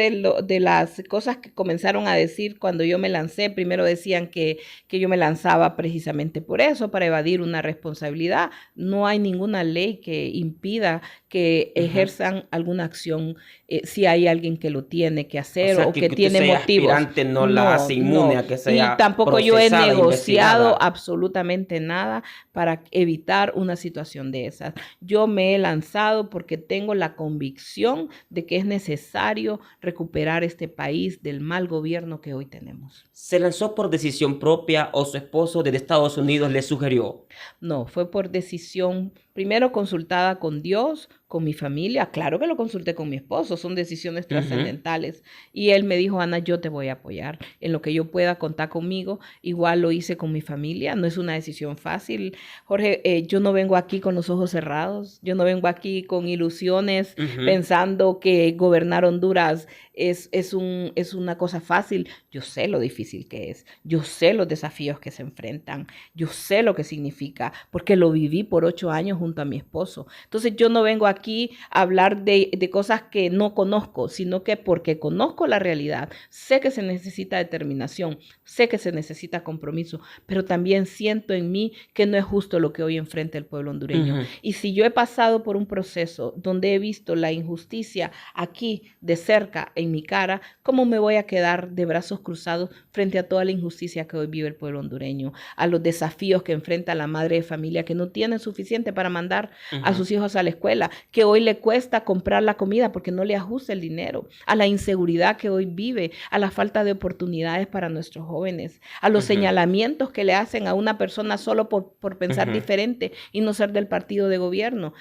de las cosas que comenzaron a decir cuando yo me lancé. Primero decían que yo me lanzaba precisamente por eso, para evadir una responsabilidad. No hay ninguna ley que impida que ejerzan alguna acción si hay alguien que lo tiene que hacer o que tiene motivos. No la hace inmune a que sea y tampoco yo he negociado investigada. absolutamente nada para evitar una situación de esas. Yo me he lanzado porque tengo la convicción de que es necesario recuperar este país del mal gobierno que hoy tenemos. ¿Se lanzó por decisión propia o su esposo desde Estados Unidos le sugirió? No, fue por decisión, primero consultada con Dios, con mi familia. Claro que lo consulté con mi esposo, son decisiones trascendentales. Y él me dijo, Ana, yo te voy a apoyar en lo que yo pueda, contar conmigo. Igual lo hice con mi familia, no es una decisión fácil. Jorge, yo no vengo aquí con los ojos cerrados, yo no vengo aquí con ilusiones pensando que gobernar Honduras es una cosa fácil. Yo sé lo difícil que es, yo sé los desafíos que se enfrentan, yo sé lo que significa, porque lo viví por 8 años junto a mi esposo. Entonces yo no vengo aquí a hablar de cosas que no conozco, sino que porque conozco la realidad, sé que se necesita determinación, sé que se necesita compromiso, pero también siento en mí que no es justo lo que hoy enfrenta el pueblo hondureño. Y si yo he pasado por un proceso donde he visto la injusticia aquí de cerca en mi cara, ¿cómo me voy a quedar de brazos cruzados frente a toda la injusticia que hoy vive el pueblo hondureño? A los desafíos que enfrenta la madre de familia que no tiene suficiente para mandar a sus hijos a la escuela, que hoy le cuesta comprar la comida porque no le ajusta el dinero, a la inseguridad que hoy vive, a la falta de oportunidades para nuestros jóvenes, a los señalamientos que le hacen a una persona solo por pensar diferente y no ser del partido de gobierno.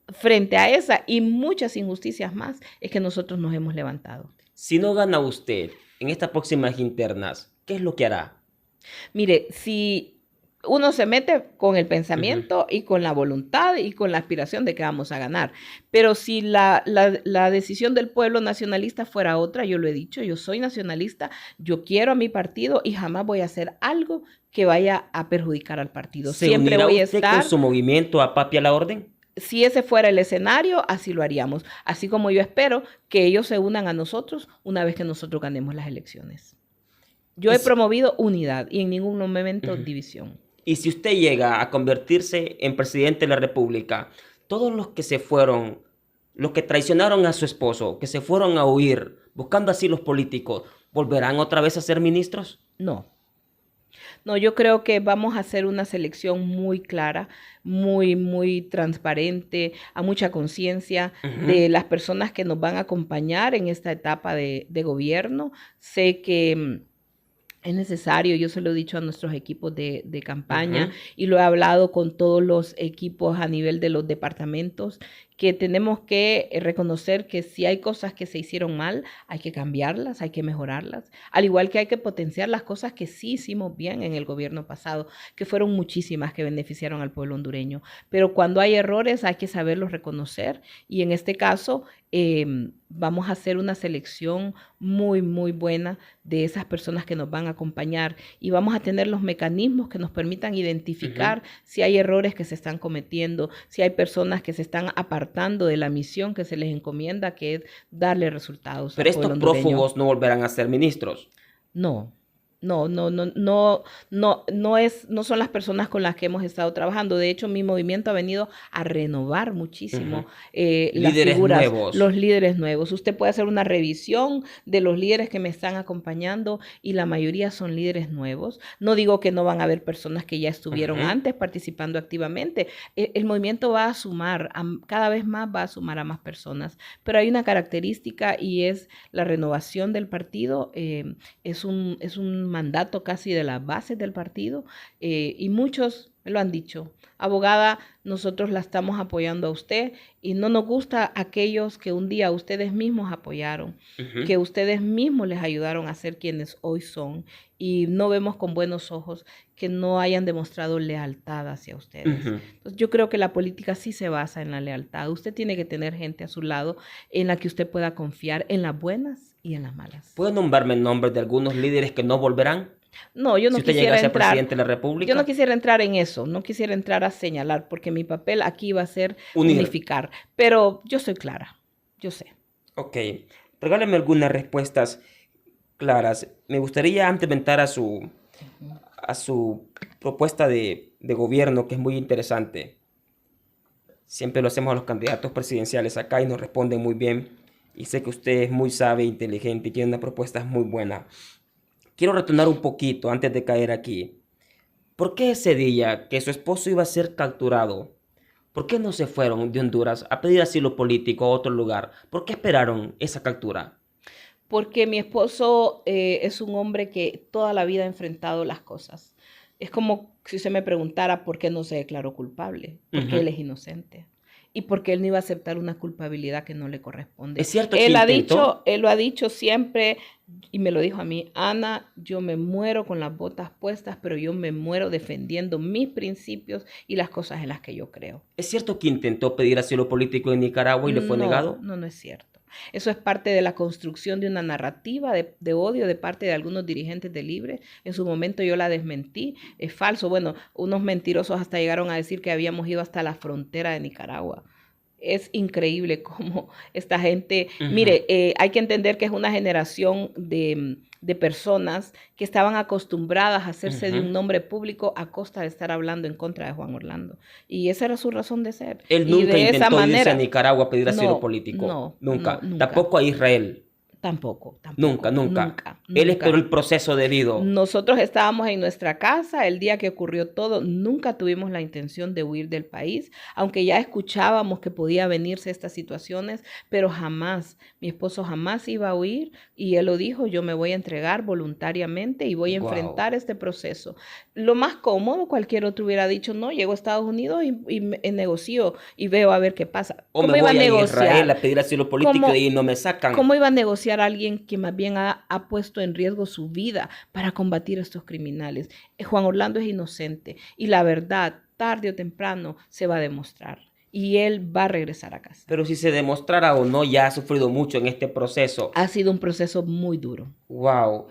Frente a esa y muchas injusticias más es que nosotros nos hemos levantado. Si no gana usted en estas próximas internas, ¿qué es lo que hará? Mire, si uno se mete con el pensamiento y con la voluntad y con la aspiración de que vamos a ganar, pero si la decisión del pueblo nacionalista fuera otra, yo lo he dicho, yo soy nacionalista, yo quiero a mi partido y jamás voy a hacer algo que vaya a perjudicar al partido. Siempre voy a estar con su movimiento a papi a la orden. Si ese fuera el escenario, así lo haríamos. Así como yo espero que ellos se unan a nosotros una vez que nosotros ganemos las elecciones. Yo he promovido unidad y en ningún momento división. Y si usted llega a convertirse en presidente de la República, todos los que se fueron, los que traicionaron a su esposo, que se fueron a huir, buscando asilos políticos, ¿volverán otra vez a ser ministros? No. No, yo creo que vamos a hacer una selección muy clara, muy transparente, a mucha conciencia de las personas que nos van a acompañar en esta etapa de gobierno. Sé que es necesario, yo se lo he dicho a nuestros equipos de campaña y lo he hablado con todos los equipos a nivel de los departamentos, que tenemos que reconocer que si hay cosas que se hicieron mal, hay que cambiarlas, hay que mejorarlas, al igual que hay que potenciar las cosas que sí hicimos bien en el gobierno pasado, que fueron muchísimas que beneficiaron al pueblo hondureño. Pero cuando hay errores hay que saberlos reconocer y en este caso vamos a hacer una selección muy buena de esas personas que nos van a acompañar y vamos a tener los mecanismos que nos permitan identificar si hay errores que se están cometiendo, si hay personas que se están apartando de la misión que se les encomienda, que es darle resultados. Pero estos prófugos no volverán a ser ministros. No, No son las personas con las que hemos estado trabajando. De hecho, mi movimiento ha venido a renovar muchísimo las Líderes figuras, nuevos. los líderes nuevos. Usted puede hacer una revisión de los líderes que me están acompañando y la mayoría son líderes nuevos. No digo que no van a haber personas que ya estuvieron antes participando activamente. El movimiento va a sumar, cada vez más va a sumar a más personas, pero hay una característica y es la renovación del partido. Es un mandato casi de las bases del partido y muchos me lo han dicho. Abogada, nosotros la estamos apoyando a usted y no nos gusta aquellos que un día ustedes mismos apoyaron, que ustedes mismos les ayudaron a ser quienes hoy son y no vemos con buenos ojos que no hayan demostrado lealtad hacia ustedes. Entonces, yo creo que la política sí se basa en la lealtad. Usted tiene que tener gente a su lado en la que usted pueda confiar en las buenas y en las malas. ¿Puede nombrarme nombres de algunos líderes que no volverán? No, yo no Si usted quisiera llega a ser entrar. presidente de la República. Yo no quisiera entrar en eso, no quisiera entrar a señalar, porque mi papel aquí va a ser Unir. unificar. Pero yo soy clara, yo sé. Ok, regáleme algunas respuestas claras. Me gustaría antes de entrar a su propuesta de gobierno, que es muy interesante. Siempre lo hacemos a los candidatos presidenciales acá y nos responden muy bien. Y sé que usted es muy sabio, inteligente y tiene una propuesta muy buena. Quiero retornar un poquito antes de caer aquí. ¿Por qué ese día que su esposo iba a ser capturado, por qué no se fueron de Honduras a pedir asilo político a otro lugar? ¿Por qué esperaron esa captura? Porque mi esposo es un hombre que toda la vida ha enfrentado las cosas. Es como si usted me preguntara por qué no se declaró culpable, porque él es inocente. Y porque él no iba a aceptar una culpabilidad que no le corresponde. Es cierto que intentó. Él lo ha dicho siempre, y me lo dijo a mí: Ana, yo me muero con las botas puestas, pero yo me muero defendiendo mis principios y las cosas en las que yo creo. ¿Es cierto que intentó pedir asilo político en Nicaragua y le fue negado? No es cierto. Eso es parte de la construcción de una narrativa de odio de parte de algunos dirigentes de Libre. En su momento yo la desmentí. Es falso. Bueno, unos mentirosos hasta llegaron a decir que habíamos ido hasta la frontera de Nicaragua. Es increíble cómo esta gente... Mire, hay que entender que es una generación de personas que estaban acostumbradas a hacerse de un nombre público a costa de estar hablando en contra de Juan Orlando. Y esa era su razón de ser. Él nunca intentó irse a Nicaragua a pedir asilo político. No, nunca. Nunca. Tampoco a Israel. Tampoco. Nunca. Él esperó el proceso debido. Nosotros estábamos en nuestra casa el día que ocurrió todo. Nunca tuvimos la intención de huir del país, aunque ya escuchábamos que podía venirse estas situaciones, pero jamás, mi esposo jamás iba a huir y él lo dijo: yo me voy a entregar voluntariamente y voy a enfrentar este proceso. Lo más cómodo, cualquier otro hubiera dicho: no, llego a Estados Unidos y negocio y veo a ver qué pasa. O me voy a Israel a pedir asilo político y no me sacan. ¿Cómo iba a negociar a alguien que más bien ha puesto en riesgo su vida para combatir a estos criminales? Juan Orlando es inocente y la verdad, tarde o temprano, se va a demostrar y él va a regresar a casa. Pero si se demostrara o no, ya ha sufrido mucho en este proceso. Ha sido un proceso muy duro. Wow.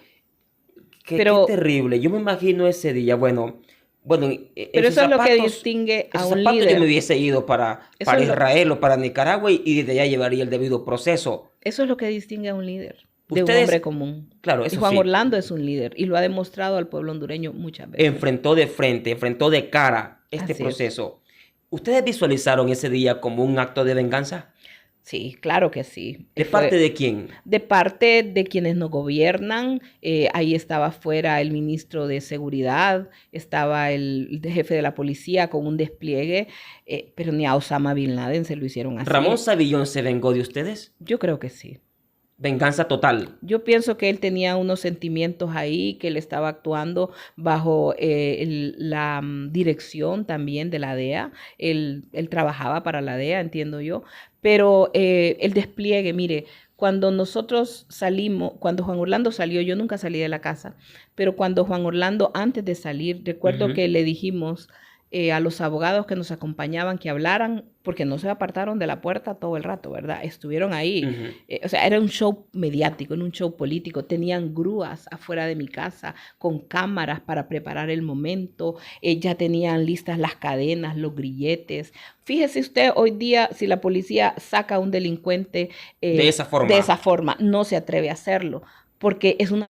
Qué terrible. Yo me imagino ese día, bueno, pero eso es lo que distingue a un líder. Yo me hubiese ido para Israel o para Nicaragua y desde allá llevaría el debido proceso. Eso es lo que distingue a un líder de un hombre común. Claro, eso y Juan Orlando es un líder y lo ha demostrado al pueblo hondureño muchas veces. Enfrentó de frente, enfrentó de cara este proceso. ¿Ustedes visualizaron ese día como un acto de venganza? Sí, claro que sí. ¿De parte de quién? De parte de quienes nos gobiernan. Ahí estaba fuera el ministro de Seguridad, estaba el jefe de la policía con un despliegue, pero ni a Osama Bin Laden se lo hicieron así. ¿Ramón Savillón se vengó de ustedes? Yo creo que sí. Venganza total. Yo pienso que él tenía unos sentimientos ahí, que él estaba actuando bajo la dirección también de la DEA. Él trabajaba para la DEA, entiendo yo. Pero el despliegue, mire, cuando nosotros salimos, cuando Juan Orlando salió, yo nunca salí de la casa, pero cuando Juan Orlando, antes de salir, recuerdo que le dijimos a los abogados que nos acompañaban que hablaran, porque no se apartaron de la puerta todo el rato, ¿verdad? Estuvieron ahí. O sea, era un show mediático, en un show político. Tenían grúas afuera de mi casa con cámaras para preparar el momento. Ya tenían listas las cadenas, los grilletes. Fíjese usted, hoy día, si la policía saca a un delincuente de esa forma, no se atreve a hacerlo, porque es una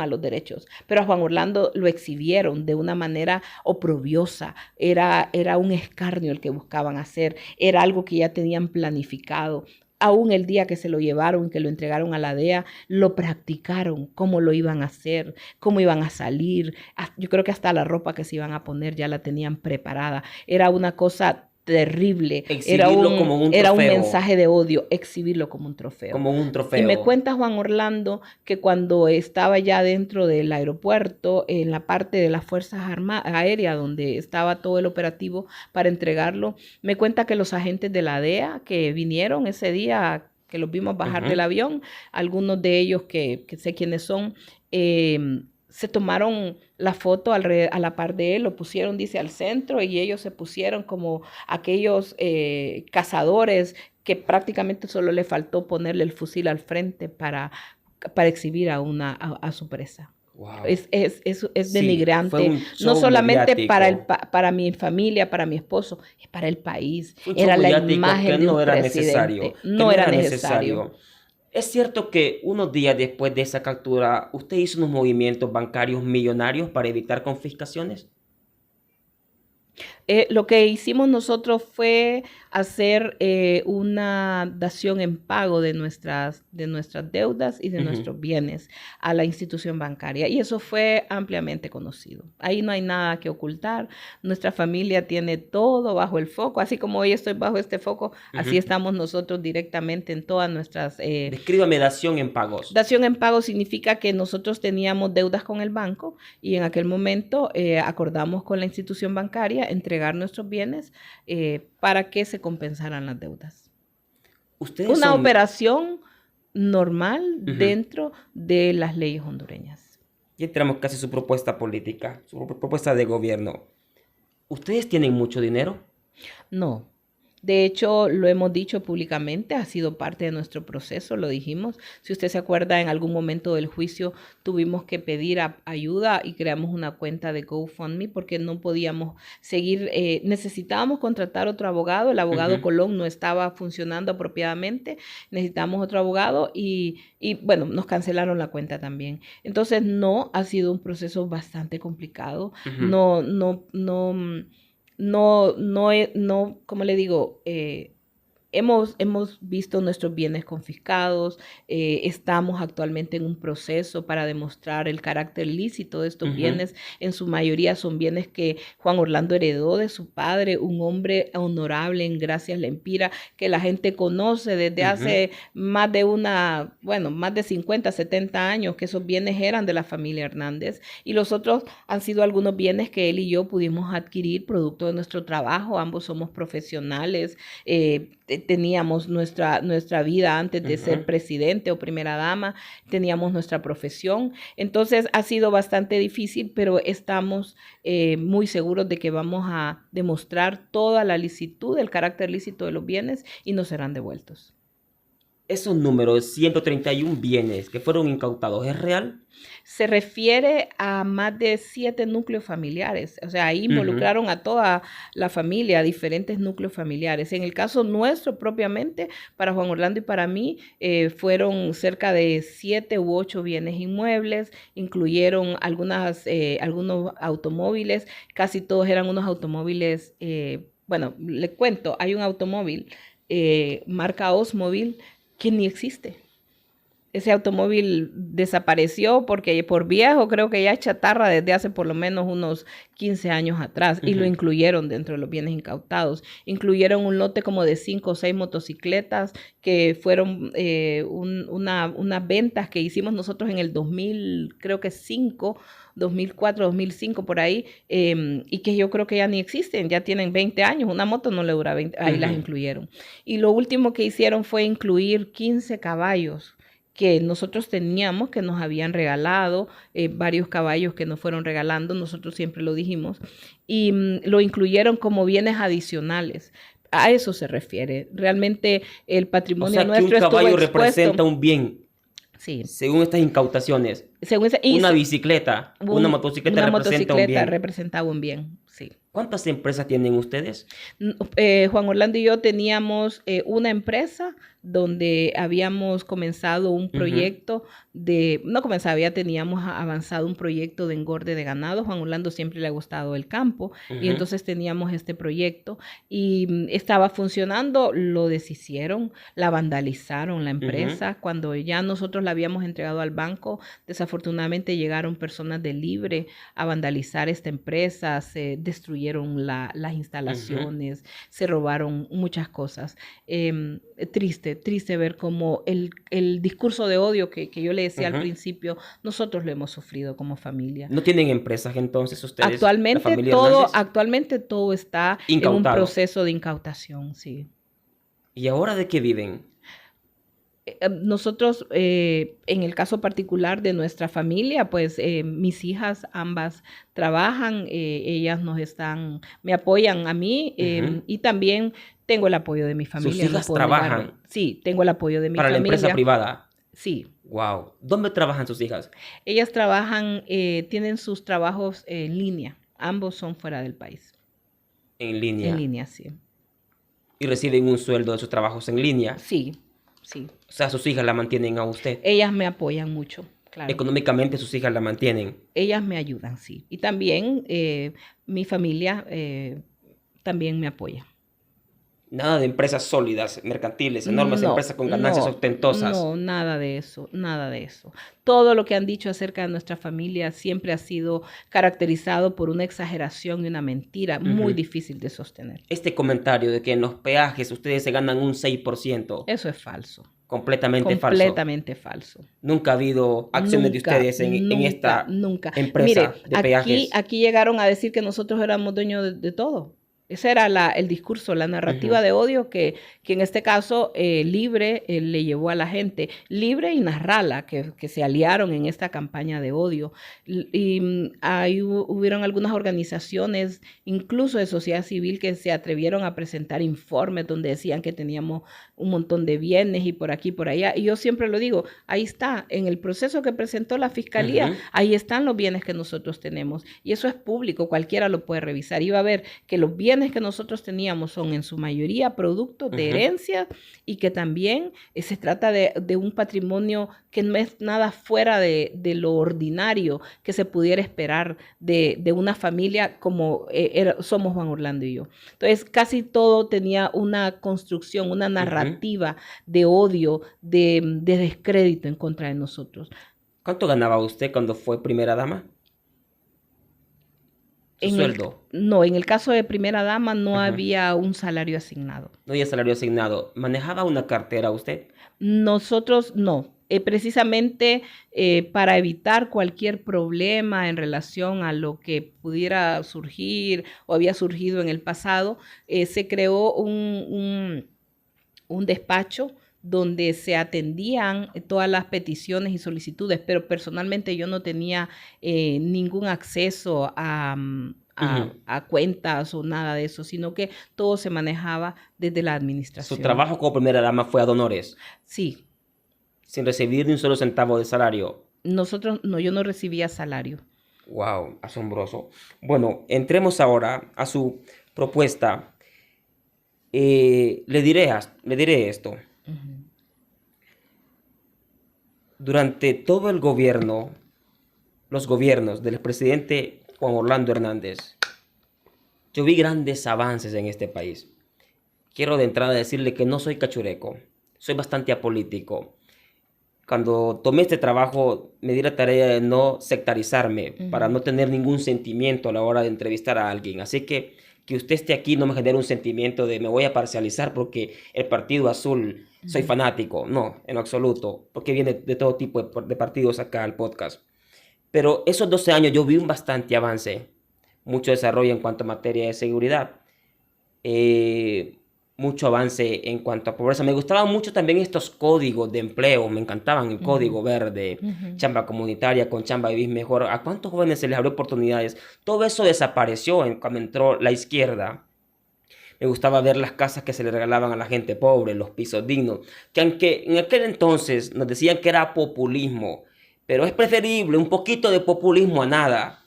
a los derechos, pero a Juan Orlando lo exhibieron de una manera oprobiosa, era un escarnio el que buscaban hacer, era algo que ya tenían planificado. Aún el día que se lo llevaron, que lo entregaron a la DEA, lo practicaron, cómo lo iban a hacer, cómo iban a salir. Yo creo que hasta la ropa que se iban a poner ya la tenían preparada. Era una cosa terrible. Era un mensaje de odio, exhibirlo como un trofeo. Como un trofeo. Y me cuenta Juan Orlando que cuando estaba ya dentro del aeropuerto, en la parte de las Fuerzas Aéreas, donde estaba todo el operativo para entregarlo, me cuenta que los agentes de la DEA que vinieron ese día, que los vimos bajar del avión, algunos de ellos que sé quiénes son, se tomaron la foto a la par de él, lo pusieron, dice, al centro, y ellos se pusieron como aquellos cazadores que prácticamente solo le faltó ponerle el fusil al frente para exhibir a su presa. Wow. Es denigrante, no solamente para mi familia, para mi esposo, es para el país. Era la imagen de un presidente. No era necesario. Es cierto que unos días después de esa captura, ¿usted hizo unos movimientos bancarios millonarios para evitar confiscaciones? Lo que hicimos nosotros fue hacer una dación en pago de nuestras deudas y de nuestros bienes a la institución bancaria. Y eso fue ampliamente conocido. Ahí no hay nada que ocultar. Nuestra familia tiene todo bajo el foco. Así como hoy estoy bajo este foco, así estamos nosotros directamente en todas nuestras... Descríbame dación en pagos. Dación en pago significa que nosotros teníamos deudas con el banco y en aquel momento acordamos con la institución bancaria entregar nuestros bienes para que se compensaran las deudas. Una operación normal dentro de las leyes hondureñas. Y entramos casi a su propuesta política, su propuesta de gobierno. ¿Ustedes tienen mucho dinero? No. De hecho, lo hemos dicho públicamente, ha sido parte de nuestro proceso, lo dijimos. Si usted se acuerda, en algún momento del juicio tuvimos que pedir ayuda y creamos una cuenta de GoFundMe porque no podíamos seguir, necesitábamos contratar otro abogado, el abogado Colón no estaba funcionando apropiadamente, necesitamos otro abogado y bueno, nos cancelaron la cuenta también. Entonces, no, ha sido un proceso bastante complicado, como le digo, hemos visto nuestros bienes confiscados, estamos actualmente en un proceso para demostrar el carácter lícito de estos bienes. En su mayoría son bienes que Juan Orlando heredó de su padre, un hombre honorable en Gracias Lempira, que la gente conoce desde hace más de 50, 70 años, que esos bienes eran de la familia Hernández. Y los otros han sido algunos bienes que él y yo pudimos adquirir producto de nuestro trabajo. Ambos somos profesionales, teníamos nuestra vida antes de ser presidente o primera dama, teníamos nuestra profesión. Entonces ha sido bastante difícil, pero estamos muy seguros de que vamos a demostrar toda la licitud, el carácter lícito de los bienes y nos serán devueltos. Esos números, 131 bienes que fueron incautados, ¿es real? Se refiere a más de 7 núcleos familiares. O sea, ahí involucraron a toda la familia, a diferentes núcleos familiares. En el caso nuestro propiamente, para Juan Orlando y para mí, fueron cerca de 7 u 8 bienes inmuebles, incluyeron algunos automóviles, casi todos eran unos automóviles, bueno, le cuento, hay un automóvil marca Oldsmobile que ni existe. Ese automóvil desapareció porque por viejo, creo que ya es chatarra desde hace por lo menos unos 15 años atrás y lo incluyeron dentro de los bienes incautados. Incluyeron un lote como de 5 o 6 motocicletas que fueron unas ventas que hicimos nosotros en el 2000, creo que 2004, 2005 por ahí, y que yo creo que ya ni existen, ya tienen 20 años, una moto no le dura 20, ahí las incluyeron. Y lo último que hicieron fue incluir 15 caballos que nosotros teníamos, que nos habían regalado, varios caballos que nos fueron regalando, nosotros siempre lo dijimos, y lo incluyeron como bienes adicionales. A eso se refiere. Realmente el patrimonio nuestro estuvo expuesto. Un caballo representa un bien. Sí. Según estas incautaciones, una bicicleta, una motocicleta representaba un bien. Representaba un bien, sí. ¿Cuántas empresas tienen ustedes? Juan Orlando y yo teníamos una empresa donde habíamos comenzado un proyecto ya teníamos avanzado un proyecto de engorde de ganado. Juan Orlando siempre le ha gustado el campo y entonces teníamos este proyecto y estaba funcionando, lo deshicieron, la vandalizaron la empresa. Cuando ya nosotros la habíamos entregado al banco, desafortunadamente llegaron personas de Libre a vandalizar esta empresa, se destruyeron las instalaciones, se robaron muchas cosas. Triste ver cómo el discurso de odio que yo le decía al principio, nosotros lo hemos sufrido como familia. ¿No tienen empresas entonces ustedes? Actualmente todo está incautado. En un proceso de incautación, sí. ¿Y ahora de qué viven? Nosotros, en el caso particular de nuestra familia, pues mis hijas ambas trabajan, ellas me apoyan a mí y también tengo el apoyo de mi familia. ¿Sus hijas trabajan? Sí, tengo el apoyo de mi familia. ¿Para la empresa privada? Sí. Wow. ¿Dónde trabajan sus hijas? Ellas trabajan, tienen sus trabajos en línea. Ambos son fuera del país. ¿En línea? En línea, sí. ¿Y reciben un sueldo de sus trabajos en línea? Sí, sí. O sea, sus hijas la mantienen a usted. Ellas me apoyan mucho, claro. Económicamente sus hijas la mantienen. Ellas me ayudan, sí. Y también mi familia también me apoya. Nada de empresas sólidas, mercantiles, enormes empresas con ganancias ostentosas. No, nada de eso, nada de eso. Todo lo que han dicho acerca de nuestra familia siempre ha sido caracterizado por una exageración y una mentira muy difícil de sostener. Este comentario de que en los peajes ustedes se ganan un 6%. Eso es falso. Completamente falso. Nunca ha habido acciones de ustedes en esta empresa de peajes. Aquí llegaron a decir que nosotros éramos dueños de todo. Ese era el discurso, la narrativa de odio que en este caso Libre le llevó a la gente. Libre y Narrala, que se aliaron en esta campaña de odio. Y ahí hubieron algunas organizaciones, incluso de sociedad civil, que se atrevieron a presentar informes donde decían que teníamos un montón de bienes y por aquí, por allá. Y yo siempre lo digo, ahí está, en el proceso que presentó la Fiscalía, ahí están los bienes que nosotros tenemos. Y eso es público, cualquiera lo puede revisar. Y va a ver que los bienes que nosotros teníamos son en su mayoría productos de herencia y que también se trata de un patrimonio que no es nada fuera de lo ordinario que se pudiera esperar de una familia como somos Juan Orlando y yo. Entonces, casi todo tenía una construcción, una narrativa de odio, de descrédito en contra de nosotros. ¿Cuánto ganaba usted cuando fue primera dama? ¿Sueldo? En el caso de primera dama no había un salario asignado. No había salario asignado. ¿Manejaba una cartera usted? Nosotros no. Precisamente para evitar cualquier problema en relación a lo que pudiera surgir o había surgido en el pasado, se creó un despacho donde se atendían todas las peticiones y solicitudes, pero personalmente yo no tenía ningún acceso a cuentas o nada de eso, sino que todo se manejaba desde la administración. ¿Su trabajo como primera dama fue ad honores? Sí. ¿Sin recibir ni un solo centavo de salario? Yo no recibía salario. Wow, asombroso. Bueno, entremos ahora a su propuesta. Le diré esto. Durante todo el gobierno, los gobiernos del presidente Juan Orlando Hernández, yo vi grandes avances en este país. Quiero de entrada decirle que no soy cachureco, soy bastante apolítico. Cuando tomé este trabajo, me di la tarea de no sectarizarme, para no tener ningún sentimiento a la hora de entrevistar a alguien. Así que usted esté aquí no me genera un sentimiento de me voy a parcializar porque el Partido Azul soy fanático. No, en absoluto, porque viene de todo tipo de partidos acá al podcast. Pero esos 12 años yo vi un bastante avance, mucho desarrollo en cuanto a materia de seguridad, mucho avance en cuanto a pobreza. Me gustaban mucho también estos códigos de empleo, me encantaban el código verde, chamba comunitaria con chamba vivir mejor. ¿A cuántos jóvenes se les abrió oportunidades? Todo eso desapareció cuando entró la izquierda. Me gustaba ver las casas que se le regalaban a la gente pobre, los pisos dignos, que aunque en aquel entonces nos decían que era populismo, pero es preferible un poquito de populismo a nada.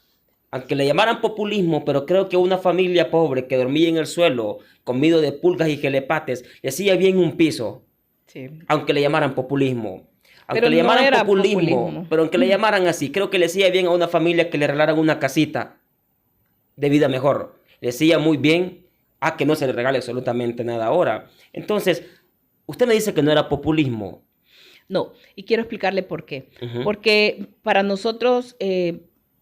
aunque le llamaran populismo, pero creo que una familia pobre que dormía en el suelo, comido de pulgas y gelepates, le hacía bien un piso, Sí. aunque le llamaran populismo. Aunque Pero le no llamaran era populismo, populismo. pero aunque le llamaran así, creo que le hacía bien a una familia que le regalaran una casita de vida mejor. Le decía muy bien a que no se le regale absolutamente nada ahora. Entonces, usted me dice que no era populismo. No, y quiero explicarle por qué. Ujú, Porque para nosotros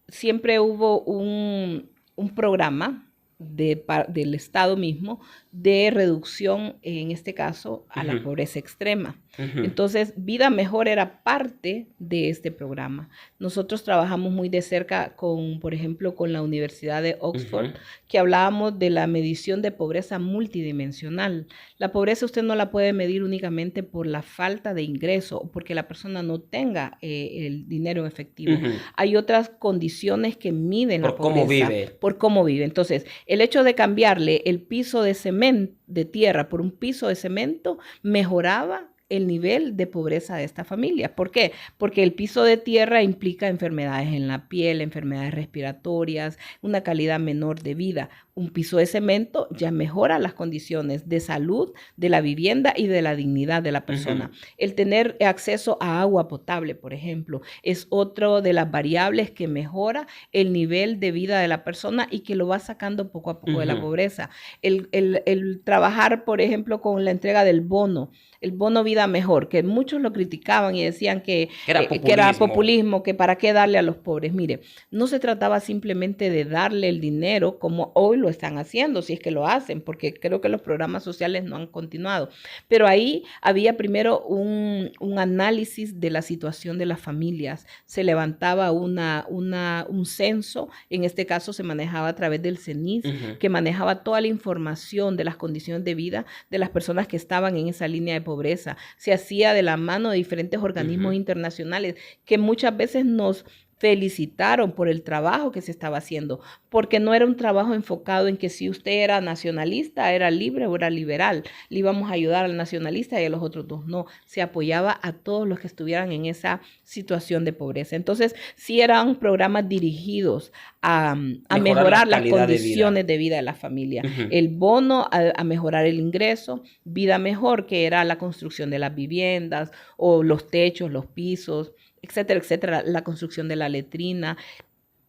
siempre hubo un programa del Estado mismo de reducción, en este caso, a la ujú, pobreza extrema. ujú, Entonces, Vida Mejor era parte de este programa. Nosotros trabajamos muy de cerca con, por ejemplo, con la Universidad de Oxford, ujú, que hablábamos de la medición de pobreza multidimensional. La pobreza usted no la puede medir únicamente por la falta de ingreso o porque la persona no tenga el dinero en efectivo. ujú. Hay otras condiciones que miden la Por cómo pobreza vive. por cómo vive. Entonces, el hecho de cambiarle el piso de cemento, de tierra, por un piso de cemento, mejoraba el nivel de pobreza de esta familia. ¿Por qué? Porque el piso de tierra implica enfermedades en la piel, enfermedades respiratorias, una calidad menor de vida. Un piso de cemento ya mejora las condiciones de salud de la vivienda y de la dignidad de la persona. Ujú, El tener acceso a agua potable, por ejemplo, es otro de las variables que mejora el nivel de vida de la persona y que lo va sacando poco a poco de la ujú. pobreza. El trabajar, por ejemplo, con la entrega del bono, el bono vida mejor, que muchos lo criticaban y decían Era que era populismo. populismo, que para qué darle a los pobres. Mire, no se trataba simplemente de darle el dinero como hoy lo están haciendo, si es que lo hacen, porque creo que los programas sociales no han continuado. Pero ahí había primero un análisis de la situación de las familias. Se levantaba un censo, en este caso se manejaba a través del CENIS, Ujú, que manejaba toda la información de las condiciones de vida de las personas que estaban en esa línea de pobreza. Se hacía de la mano de diferentes organismos ujú, internacionales que muchas veces nos felicitaron por el trabajo que se estaba haciendo, porque no era un trabajo enfocado en que si usted era nacionalista, era libre o era liberal, le íbamos a ayudar al nacionalista y a los otros dos no, se apoyaba a todos los que estuvieran en esa situación de pobreza. Entonces, sí eran programas dirigidos a Mejorar la mejorar las calidad de vida. condiciones de vida de la familia. Ujú, El bono a mejorar el ingreso, vida mejor, que era la construcción de las viviendas o los techos, los pisos, etcétera, etcétera, la construcción de la letrina,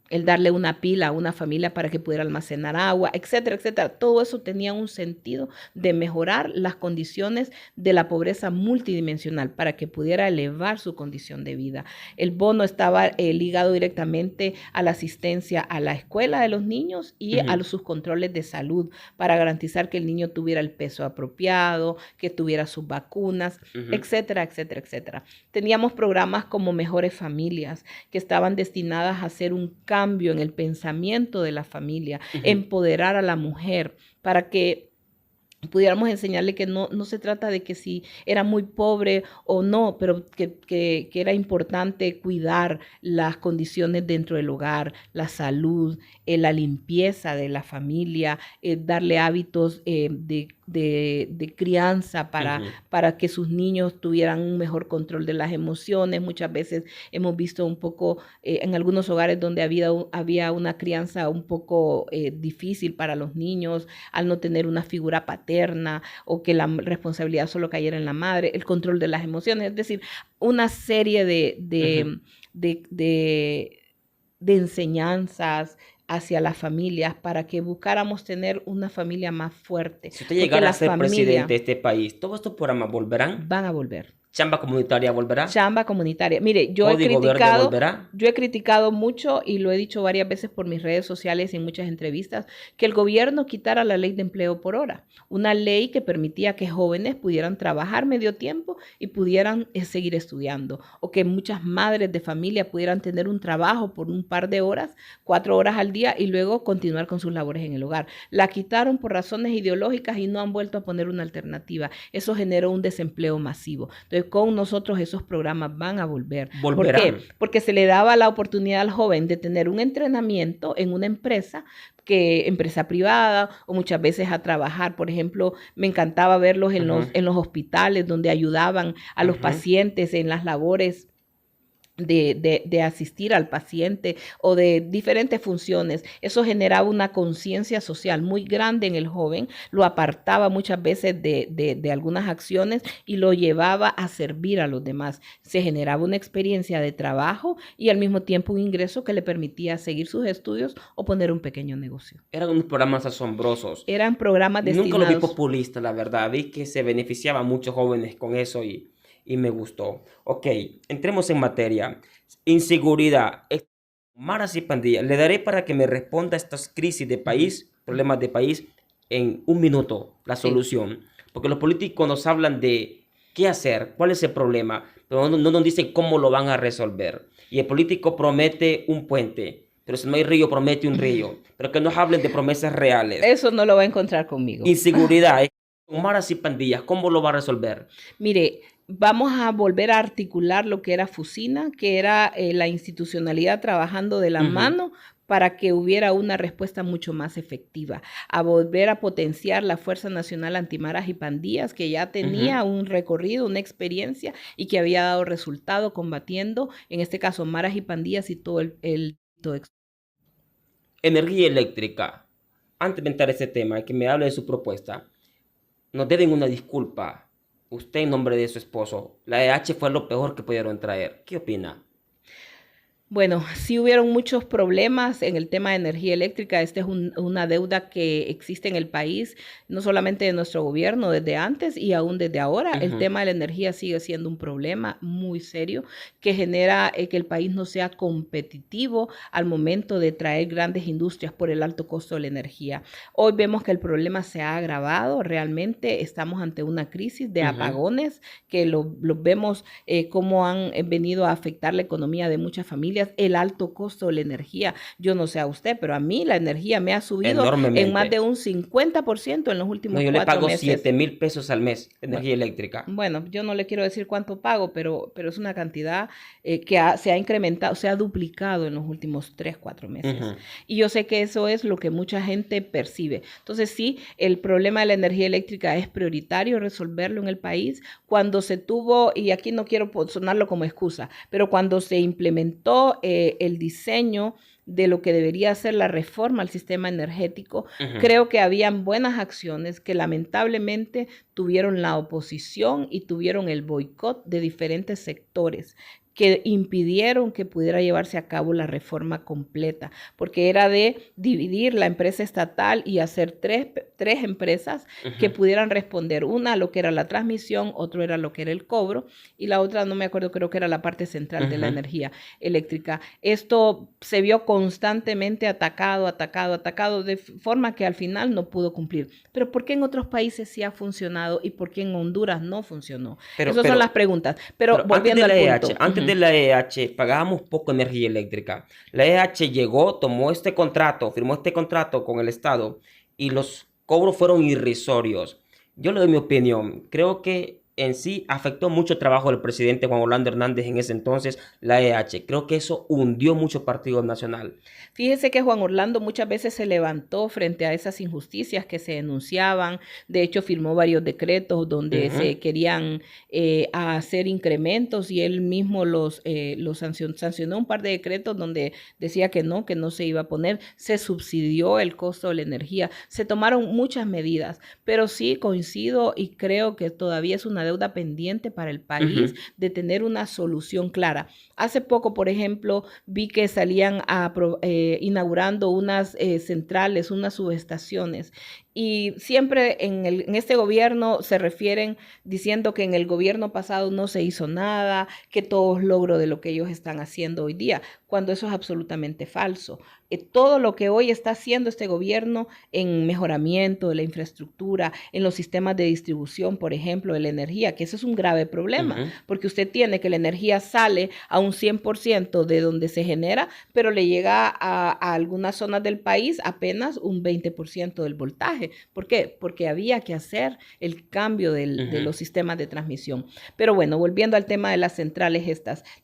el darle una pila a una familia para que pudiera almacenar agua, etcétera, etcétera. Todo eso tenía un sentido de mejorar las condiciones de la pobreza multidimensional para que pudiera elevar su condición de vida. El bono estaba ligado directamente a la asistencia a la escuela de los niños y ujú, a sus controles de salud para garantizar que el niño tuviera el peso apropiado, que tuviera sus vacunas, ujú, etcétera, etcétera, etcétera. Teníamos programas como Mejores Familias, que estaban destinadas a hacer un cambio en el pensamiento de la familia, ujú. empoderar a la mujer para que pudiéramos enseñarle que no se trata de que si era muy pobre o no, pero que era importante cuidar las condiciones dentro del hogar, la salud, la limpieza de la familia, darle hábitos de crianza Ujú, para que sus niños tuvieran un mejor control de las emociones. Muchas veces hemos visto un poco en algunos hogares donde había una crianza un poco difícil para los niños al no tener una figura paterna o que la responsabilidad solo cayera en la madre, el control de las emociones, es decir, una serie ujú. de enseñanzas hacia las familias para que buscáramos tener una familia más fuerte, Si usted porque llegara a la ser presidente de familia este país, ¿todos estos programas volverán? van a volver. ¿Chamba comunitaria volverá? Chamba comunitaria. Mire, ¿Código verde volverá? yo he criticado mucho y lo he dicho varias veces por mis redes sociales y en muchas entrevistas, que el gobierno quitara la ley de empleo por hora, una ley que permitía que jóvenes pudieran trabajar medio tiempo y pudieran seguir estudiando, o que muchas madres de familia pudieran tener un trabajo por un par de horas, 4 horas al día y luego continuar con sus labores en el hogar. La quitaron por razones ideológicas y no han vuelto a poner una alternativa. Eso generó un desempleo masivo. Entonces, con nosotros esos programas van a volver. ¿Por Volverán. qué? Porque se le daba la oportunidad al joven de tener un entrenamiento en una empresa empresa privada o muchas veces a trabajar. Por ejemplo, me encantaba verlos Ujú, en los hospitales donde ayudaban a los ujú, pacientes en las labores de asistir al paciente o de diferentes funciones. Eso generaba una conciencia social muy grande en el joven, lo apartaba muchas veces de algunas acciones y lo llevaba a servir a los demás. Se generaba una experiencia de trabajo y al mismo tiempo un ingreso que le permitía seguir sus estudios o poner un pequeño negocio. Eran unos programas asombrosos. Eran programas Nunca lo vi destinados. populista, la verdad. Vi que se beneficiaban muchos jóvenes con eso y me gustó. Ok, entremos en materia. Inseguridad, maras y pandillas. Le daré para que me responda a estas crisis de país, problemas de país, en un minuto, la Sí. solución. Porque los políticos nos hablan de qué hacer, cuál es el problema, pero no nos dicen cómo lo van a resolver. Y el político promete un puente, pero si no hay río, promete un río. Pero que nos hablen de promesas reales. Eso no lo va a encontrar conmigo. Inseguridad, maras y pandillas, ¿cómo lo va a resolver? Mire, vamos a volver a articular lo que era FUSINA, que era la institucionalidad trabajando de la mano para que hubiera una respuesta mucho más efectiva, a volver a potenciar la Fuerza Nacional Antimaras y Pandillas, que ya tenía un recorrido, una experiencia y que había dado resultado combatiendo, en este caso, maras y pandillas y todo el Energía eléctrica. Antes de entrar a ese tema, que me hable de su propuesta, nos deben una disculpa. Usted en nombre de su esposo. La EH fue lo peor que pudieron traer. ¿Qué opina? Bueno, sí hubieron muchos problemas en el tema de energía eléctrica. Esta es una deuda que existe en el país, no solamente de nuestro gobierno desde antes y aún desde ahora. El tema de la energía sigue siendo un problema muy serio que genera que el país no sea competitivo al momento de traer grandes industrias por el alto costo de la energía. Hoy vemos que el problema se ha agravado. Realmente estamos ante una crisis de apagones que lo vemos cómo han venido a afectar la economía de muchas familias. El alto costo de la energía. Yo no sé a usted, pero a mí la energía me ha subido enormemente. En más de un 50% en los últimos 4 meses. No, yo le pago 7,000 pesos al mes de energía eléctrica. Bueno, yo no le quiero decir cuánto pago, pero es una cantidad que se ha incrementado, se ha duplicado en los últimos 3, 4 meses. Y yo sé que eso es lo que mucha gente percibe. Entonces sí, el problema de la energía eléctrica es prioritario resolverlo en el país. Cuando se tuvo, y aquí no quiero sonarlo como excusa, pero cuando se implementó el diseño de lo que debería ser la reforma al sistema energético, creo que habían buenas acciones que lamentablemente tuvieron la oposición y tuvieron el boicot de diferentes sectores que impidieron que pudiera llevarse a cabo la reforma completa, porque era de dividir la empresa estatal y hacer tres empresas que pudieran responder, una a lo que era la transmisión, otro era lo que era el cobro, y la otra, no me acuerdo, creo que era la parte central de la energía eléctrica. Esto se vio constantemente atacado, de forma que al final no pudo cumplir. Pero ¿por qué en otros países sí ha funcionado y por qué en Honduras no funcionó? Esas son las preguntas. Pero volviendo al punto. Antes de la EH pagábamos poco energía eléctrica. La EH llegó, tomó este contrato, firmó este contrato con el Estado y los cobros fueron irrisorios. Yo le doy mi opinión. Creo que en sí afectó mucho el trabajo del presidente Juan Orlando Hernández en ese entonces, la EH. Creo que eso hundió mucho el Partido Nacional. Fíjese que Juan Orlando muchas veces se levantó frente a esas injusticias que se denunciaban. De hecho, firmó varios decretos donde se querían hacer incrementos y él mismo los sancionó un par de decretos donde decía que no se iba a poner. Se subsidió el costo de la energía. Se tomaron muchas medidas, pero sí coincido y creo que todavía es una deuda pendiente para el país de tener una solución clara. Hace poco, por ejemplo, vi que salían inaugurando unas centrales, unas subestaciones. Y siempre en este gobierno se refieren diciendo que en el gobierno pasado no se hizo nada, que todo es logro de lo que ellos están haciendo hoy día, cuando eso es absolutamente falso. Todo lo que hoy está haciendo este gobierno en mejoramiento de la infraestructura, en los sistemas de distribución, por ejemplo, de la energía, que eso es un grave problema, porque usted tiene que la energía sale a un 100% de donde se genera, pero le llega a algunas zonas del país apenas un 20% del voltaje. mensaje. ¿Por qué? Porque había que hacer el cambio de los sistemas de transmisión. Pero bueno, volviendo al tema de las centrales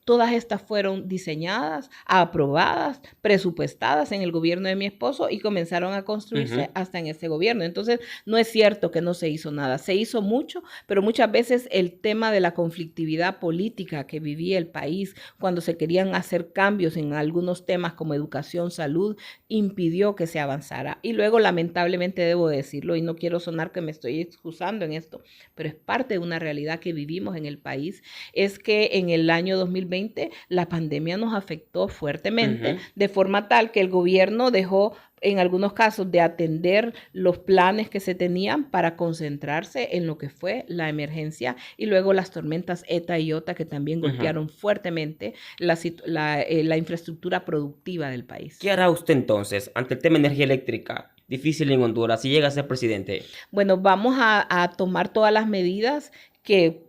todas estas fueron diseñadas, aprobadas, presupuestadas en el gobierno de mi esposo y comenzaron a construirse hasta en este gobierno. Entonces, no es cierto que no se hizo nada. Se hizo mucho, pero muchas veces el tema de la conflictividad política que vivía el país cuando se querían hacer cambios en algunos temas como educación, salud, impidió que se avanzara. Y luego, lamentablemente, debo decirlo, y no quiero sonar que me estoy excusando en esto, pero es parte de una realidad que vivimos en el país, es que en el año 2020 la pandemia nos afectó fuertemente, de forma tal que el gobierno dejó en algunos casos de atender los planes que se tenían para concentrarse en lo que fue la emergencia y luego las tormentas ETA y IOTA que también golpearon fuertemente la infraestructura productiva del país. ¿Qué hará usted entonces ante el tema de energía eléctrica difícil en Honduras si llega a ser presidente? Bueno, vamos a tomar todas las medidas que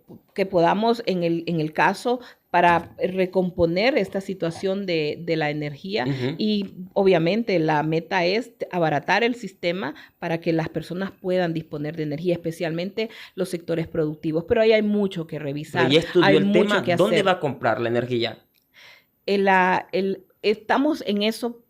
podamos en el caso para recomponer esta situación de la energía y obviamente la meta es abaratar el sistema para que las personas puedan disponer de energía, especialmente los sectores productivos. Pero ahí hay mucho que revisar. Pero ya estudió hay el mucho tema, que ¿dónde hacer. va a comprar la energía? Estamos en eso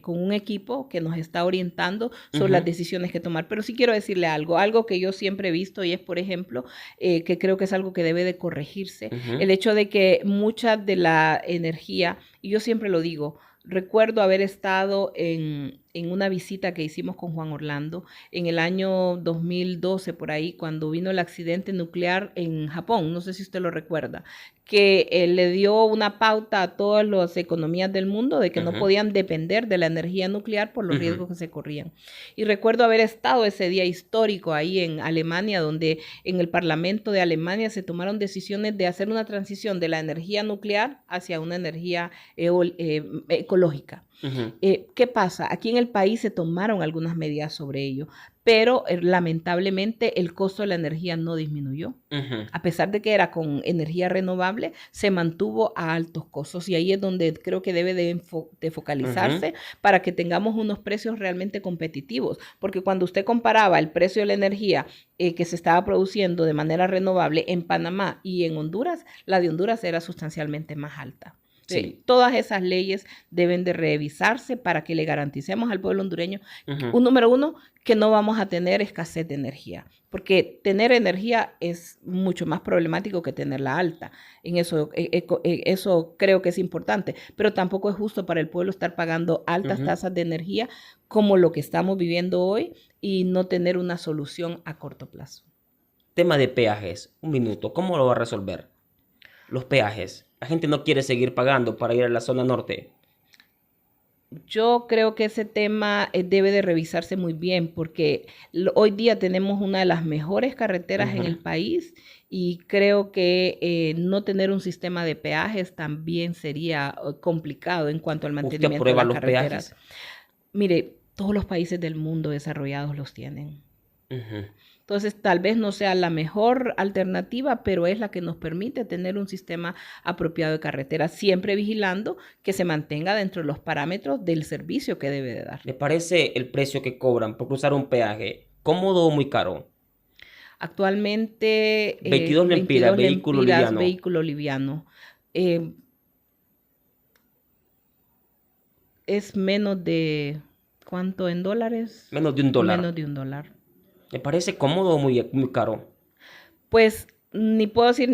con un equipo que nos está orientando sobre las decisiones que tomar. Pero sí quiero decirle algo que yo siempre he visto y es, por ejemplo, que creo que es algo que debe de corregirse. El hecho de que mucha de la energía, y yo siempre lo digo, recuerdo haber estado en una visita que hicimos con Juan Orlando en el año 2012, por ahí, cuando vino el accidente nuclear en Japón, no sé si usted lo recuerda, que le dio una pauta a todas las economías del mundo de que no podían depender de la energía nuclear por los riesgos que se corrían. Y recuerdo haber estado ese día histórico ahí en Alemania, donde en el Parlamento de Alemania se tomaron decisiones de hacer una transición de la energía nuclear hacia una energía ecológica. ¿Qué pasa? Aquí en el país se tomaron algunas medidas sobre ello, pero lamentablemente el costo de la energía no disminuyó. A pesar de que era con energía renovable, se mantuvo a altos costos y ahí es donde creo que debe de focalizarse para que tengamos unos precios realmente competitivos, porque cuando usted comparaba el precio de la energía que se estaba produciendo de manera renovable en Panamá y en Honduras, la de Honduras era sustancialmente más alta. Sí. Todas esas leyes deben de revisarse para que le garanticemos al pueblo hondureño, número uno, que no vamos a tener escasez de energía, porque tener energía es mucho más problemático que tenerla alta. En eso creo que es importante, pero tampoco es justo para el pueblo estar pagando altas tasas de energía como lo que estamos viviendo hoy y no tener una solución a corto plazo. Tema de peajes, un minuto, ¿cómo lo va a resolver? Los peajes. La gente no quiere seguir pagando para ir a la zona norte. Yo creo que ese tema debe de revisarse muy bien porque hoy día tenemos una de las mejores carreteras en el país y creo que no tener un sistema de peajes también sería complicado en cuanto al mantenimiento de las carreteras. Peajes? Mire, todos los países del mundo desarrollados los tienen. Entonces, tal vez no sea la mejor alternativa, pero es la que nos permite tener un sistema apropiado de carretera, siempre vigilando que se mantenga dentro de los parámetros del servicio que debe de dar. ¿Le parece el precio que cobran por cruzar un peaje cómodo o muy caro? Actualmente, 22 lempiras, vehículo liviano. Es menos de, ¿cuánto en dólares? Menos de $1. Menos de $1. ¿Le parece cómodo o muy caro? Pues ni puedo decir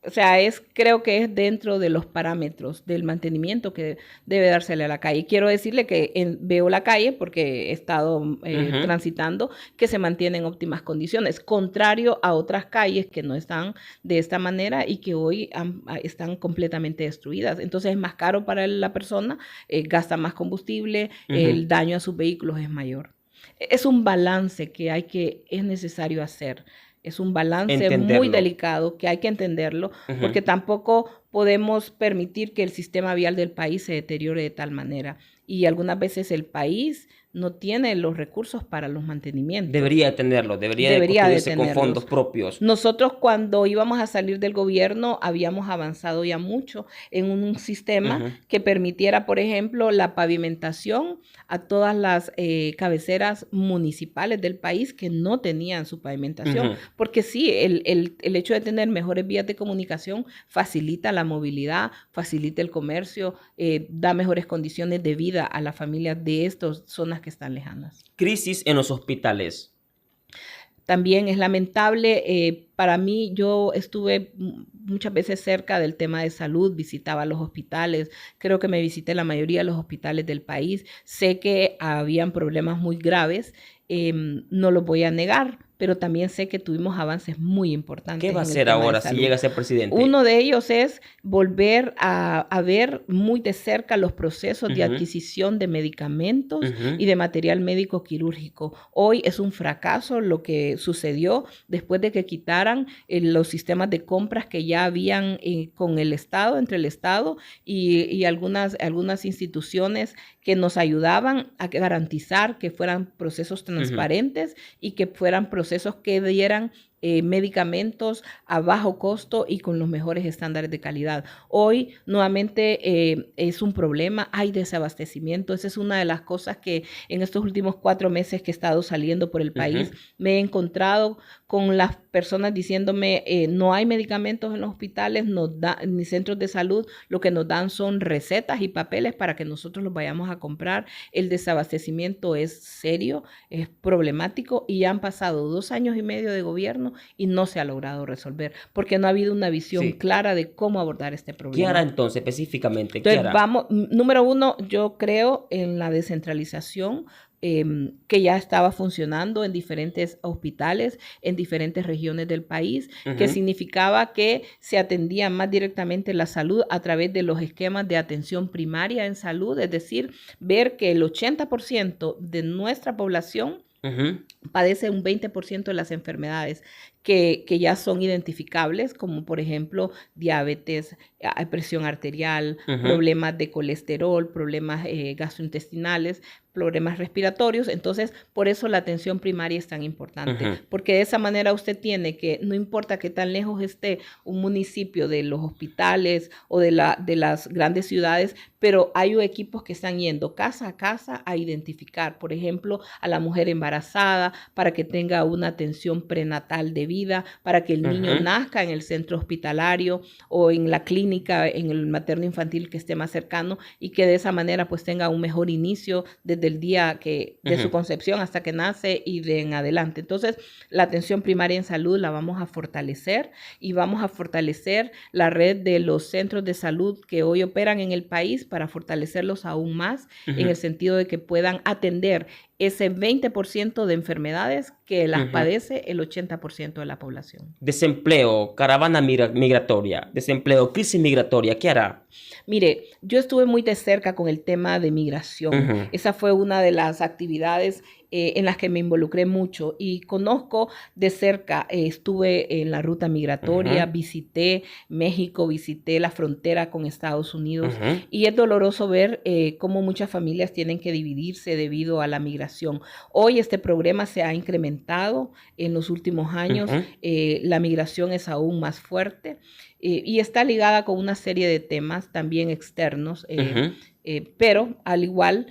o sea, creo que es dentro de los parámetros del mantenimiento que debe dársele a la calle. Quiero decirle que veo la calle porque he estado transitando, que se mantiene en óptimas condiciones, contrario a otras calles que no están de esta manera y que hoy están completamente destruidas. Entonces es más caro para la persona, gasta más combustible, el daño a sus vehículos es mayor. Es un balance que es necesario hacer. Es un balance muy delicado que hay que entenderlo, porque tampoco podemos permitir que el sistema vial del país se deteriore de tal manera. Y algunas veces el país no tiene los recursos para los mantenimientos. Debería tenerlo, debería de construirse con fondos propios. Nosotros cuando íbamos a salir del gobierno habíamos avanzado ya mucho en un sistema que permitiera, por ejemplo, la pavimentación a todas las cabeceras municipales del país que no tenían su pavimentación. Porque sí, el hecho de tener mejores vías de comunicación facilita la movilidad, facilita el comercio, da mejores condiciones de vida a las familias de estas zonas que están lejanas. Crisis en los hospitales. También es lamentable, para mí yo estuve muchas veces cerca del tema de salud, visitaba los hospitales, creo que me visité la mayoría de los hospitales del país, sé que habían problemas muy graves, no lo voy a negar, pero también sé que tuvimos avances muy importantes. ¿Qué va a hacer ahora si llega a ser presidente? Uno de ellos es volver a ver muy de cerca los procesos de adquisición de medicamentos y de material médico quirúrgico. Hoy es un fracaso lo que sucedió después de que quitaran los sistemas de compras que ya habían con el Estado, entre el Estado y algunas instituciones que nos ayudaban a garantizar que fueran procesos transparentes y que fueran procesos que dieran medicamentos a bajo costo y con los mejores estándares de calidad. Hoy nuevamente es un problema, hay desabastecimiento. Esa es una de las cosas que en estos últimos 4 meses que he estado saliendo por el país me he encontrado con las personas diciéndome no hay medicamentos en los hospitales, ni centros de salud, lo que nos dan son recetas y papeles para que nosotros los vayamos a comprar. El desabastecimiento es serio, es problemático y ya han pasado 2 años y medio de gobierno y no se ha logrado resolver porque no ha habido una visión clara de cómo abordar este problema. ¿Qué hará entonces específicamente? Entonces, número 1, yo creo en la descentralización que ya estaba funcionando en diferentes hospitales, en diferentes regiones del país, que significaba que se atendía más directamente la salud a través de los esquemas de atención primaria en salud, es decir, ver que el 80% de nuestra población padece un 20% de las enfermedades que ya son identificables, como por ejemplo diabetes, presión arterial, problemas de colesterol, problemas gastrointestinales, problemas respiratorios. Entonces, por eso la atención primaria es tan importante, porque de esa manera usted tiene que, no importa qué tan lejos esté un municipio de los hospitales o de las grandes ciudades, pero hay equipos que están yendo casa a casa a identificar, por ejemplo, a la mujer embarazada para que tenga una atención prenatal de vida, para que el niño nazca en el centro hospitalario o en la clínica, en el materno infantil que esté más cercano y que de esa manera pues tenga un mejor inicio desde el día de su concepción hasta que nace y de en adelante. Entonces, la atención primaria en salud la vamos a fortalecer y vamos a fortalecer la red de los centros de salud que hoy operan en el país para fortalecerlos aún más en el sentido de que puedan atender ese 20% de enfermedades que las padece el 80% de la población. Desempleo, caravana migratoria, desempleo, crisis migratoria, ¿qué hará? Mire, yo estuve muy de cerca con el tema de migración. Esa fue una de las actividades en las que me involucré mucho y conozco de cerca, estuve en la ruta migratoria, visité México, visité la frontera con Estados Unidos y es doloroso ver cómo muchas familias tienen que dividirse debido a la migración. Hoy este problema se ha incrementado en los últimos años, la migración es aún más fuerte y está ligada con una serie de temas también externos, pero al igual,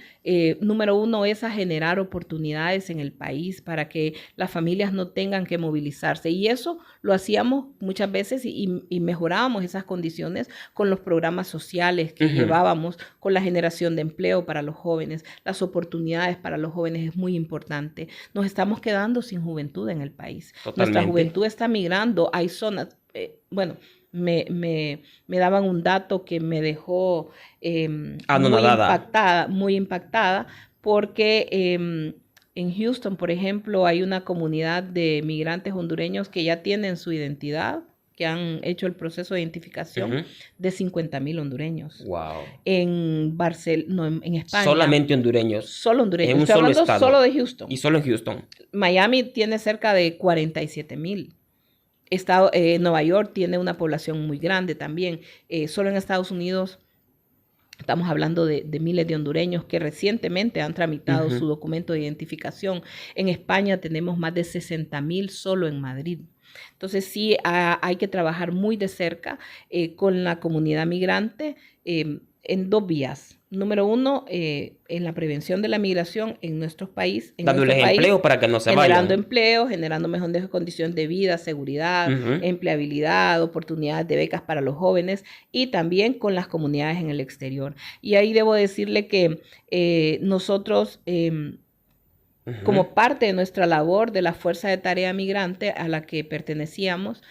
número 1 es a generar oportunidades en el país para que las familias no tengan que movilizarse. Y eso lo hacíamos muchas veces y mejorábamos esas condiciones con los programas sociales que llevábamos, con la generación de empleo para los jóvenes. Las oportunidades para los jóvenes es muy importante. Nos estamos quedando sin juventud en el país. Totalmente. Nuestra juventud está migrando. Hay zonas, me daban un dato que me dejó muy impactada porque en Houston, por ejemplo, hay una comunidad de migrantes hondureños que ya tienen su identidad, que han hecho el proceso de identificación de 50,000 hondureños. Wow. En España. Solamente hondureños. Solo hondureños. En un solo estado. Solo de Houston. Y solo en Houston. Miami tiene cerca de 47,000. Nueva York tiene una población muy grande también. Solo en Estados Unidos estamos hablando de miles de hondureños que recientemente han tramitado su documento de identificación. En España tenemos más de 60,000 solo en Madrid. Entonces sí hay que trabajar muy de cerca con la comunidad migrante en dos vías. Número uno, en la prevención de la migración en nuestro país. Dándoles empleo para que no se generando vayan. empleo, generando mejores condiciones de vida, seguridad, empleabilidad, oportunidades de becas para los jóvenes y también con las comunidades en el exterior. Y ahí debo decirle que nosotros... como parte de nuestra labor de la Fuerza de Tarea Migrante a la que pertenecíamos,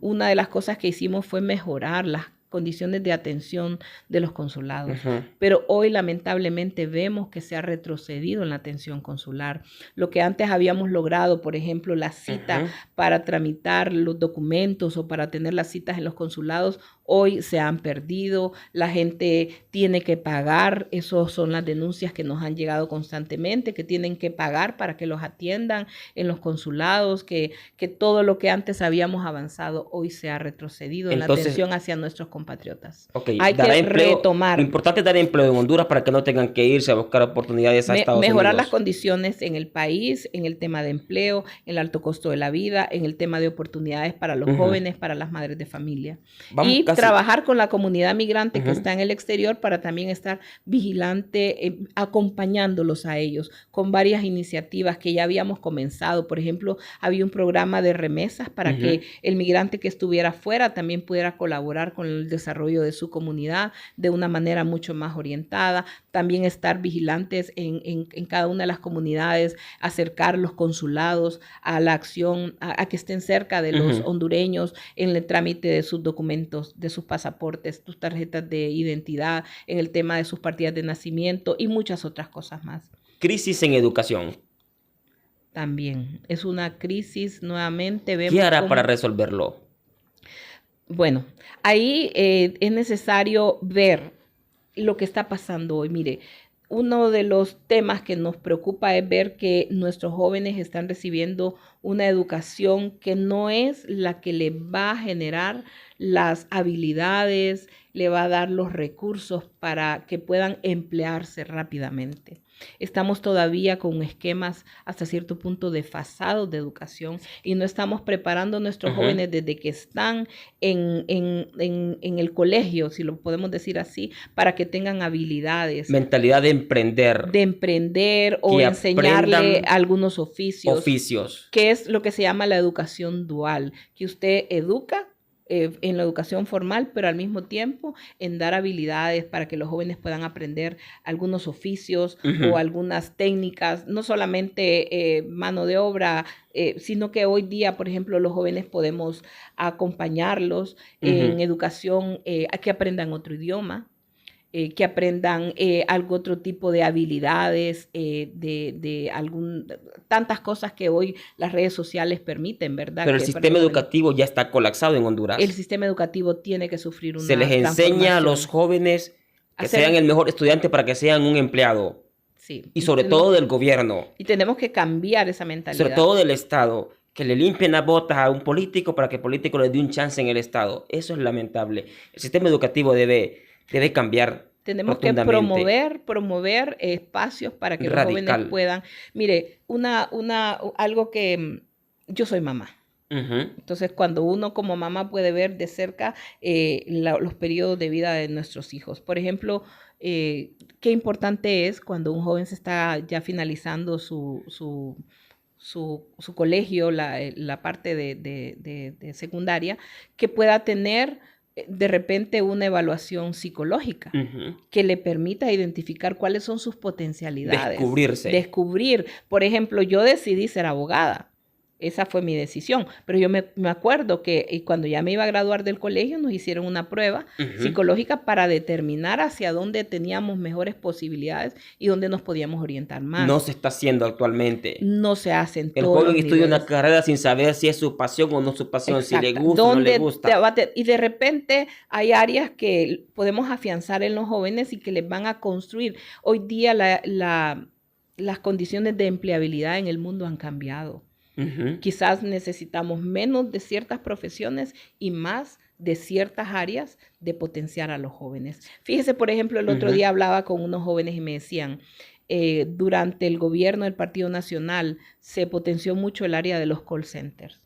una de las cosas que hicimos fue mejorar las condiciones de atención de los consulados. Pero hoy lamentablemente vemos que se ha retrocedido en la atención consular. Lo que antes habíamos logrado, por ejemplo, la cita para tramitar los documentos o para tener las citas en los consulados, hoy se han perdido. La gente tiene que pagar. Esas son las denuncias que nos han llegado constantemente, que tienen que pagar para que los atiendan en los consulados, que todo lo que antes habíamos avanzado hoy se ha retrocedido en la atención hacia nuestros compatriotas. Hay que retomar. Lo importante es dar empleo en Honduras para que no tengan que irse a buscar oportunidades a Estados Unidos. Mejorar las condiciones en el país, en el tema de empleo, en el alto costo de la vida, en el tema de oportunidades para los jóvenes, para las madres de familia. Y trabajar con la comunidad migrante que está en el exterior para también estar vigilante, acompañándolos a ellos con varias iniciativas que ya habíamos comenzado. Por ejemplo, había un programa de remesas para que el migrante que estuviera fuera también pudiera colaborar con el desarrollo de su comunidad de una manera mucho más orientada. También estar vigilantes en cada una de las comunidades, acercar los consulados a la acción, a que estén cerca de los hondureños en el trámite de sus documentos, de sus pasaportes, sus tarjetas de identidad, en el tema de sus partidas de nacimiento y muchas otras cosas más. Crisis en educación. También es una crisis nuevamente. ¿Qué hará para resolverlo? Bueno, ahí es necesario ver lo que está pasando hoy. Mire, uno de los temas que nos preocupa es ver que nuestros jóvenes están recibiendo una educación que no es la que les va a generar las habilidades, le va a dar los recursos para que puedan emplearse rápidamente. Estamos todavía con esquemas hasta cierto punto desfasados de educación y no estamos preparando a nuestros jóvenes desde que están en el colegio, si lo podemos decir así, para que tengan habilidades. Mentalidad de emprender. De emprender o enseñarle algunos oficios. Que es lo que se llama la educación dual, que usted educa en la educación formal, pero al mismo tiempo en dar habilidades para que los jóvenes puedan aprender algunos oficios o algunas técnicas, no solamente mano de obra, sino que hoy día, por ejemplo, los jóvenes podemos acompañarlos en educación a que aprendan otro idioma. Que aprendan algo otro tipo de habilidades, tantas cosas que hoy las redes sociales permiten, ¿verdad? Pero el sistema educativo ya está colapsado en Honduras. El sistema educativo tiene que sufrir una Se les enseña a los jóvenes que sean el mejor estudiante para que sean un empleado. Sí. Y sobre todo del gobierno. Y tenemos que cambiar esa mentalidad. Sobre todo del Estado. Que le limpien las botas a un político para que el político le dé un chance en el Estado. Eso es lamentable. El sistema educativo debe cambiar. Tenemos que promover espacios para que los jóvenes puedan. Mire, algo que yo soy mamá. Entonces, cuando uno como mamá puede ver de cerca los periodos de vida de nuestros hijos. Por ejemplo, qué importante es cuando un joven se está ya finalizando su colegio, la parte de secundaria, que pueda tener de repente una evaluación psicológica que le permita identificar cuáles son sus potencialidades. Descubrir. Por ejemplo, yo decidí ser abogada. Esa fue mi decisión. Pero yo me acuerdo que cuando ya me iba a graduar del colegio nos hicieron una prueba psicológica para determinar hacia dónde teníamos mejores posibilidades y dónde nos podíamos orientar más. No se está haciendo actualmente. No se hace en el todos joven los estudia niveles. una carrera sin saber si es su pasión o no su pasión, exacto. Si le gusta o no le gusta. Y de repente hay áreas que podemos afianzar en los jóvenes y que les van a construir. Hoy día las condiciones de empleabilidad en el mundo han cambiado. Quizás necesitamos menos de ciertas profesiones y más de ciertas áreas de potenciar a los jóvenes. Fíjese, por ejemplo, el otro día hablaba con unos jóvenes y me decían, durante el gobierno del Partido Nacional se potenció mucho el área de los call centers.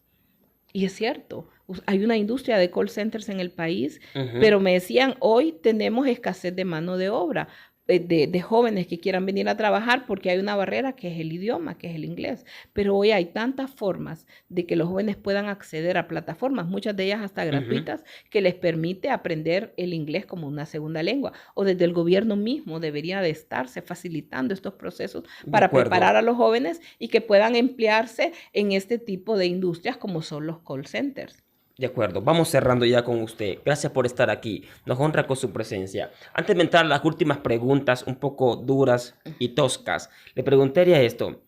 Y es cierto, hay una industria de call centers en el país, pero me decían, hoy tenemos escasez de mano de obra, de jóvenes que quieran venir a trabajar porque hay una barrera que es el idioma, que es el inglés. Pero hoy hay tantas formas de que los jóvenes puedan acceder a plataformas, muchas de ellas hasta gratuitas, que les permite aprender el inglés como una segunda lengua. O desde el gobierno mismo debería de estarse facilitando estos procesos para preparar a los jóvenes y que puedan emplearse en este tipo de industrias como son los call centers. De acuerdo, vamos cerrando ya con usted. Gracias por estar aquí. Nos honra con su presencia. Antes de entrar a las últimas preguntas, un poco duras y toscas, le preguntaré esto.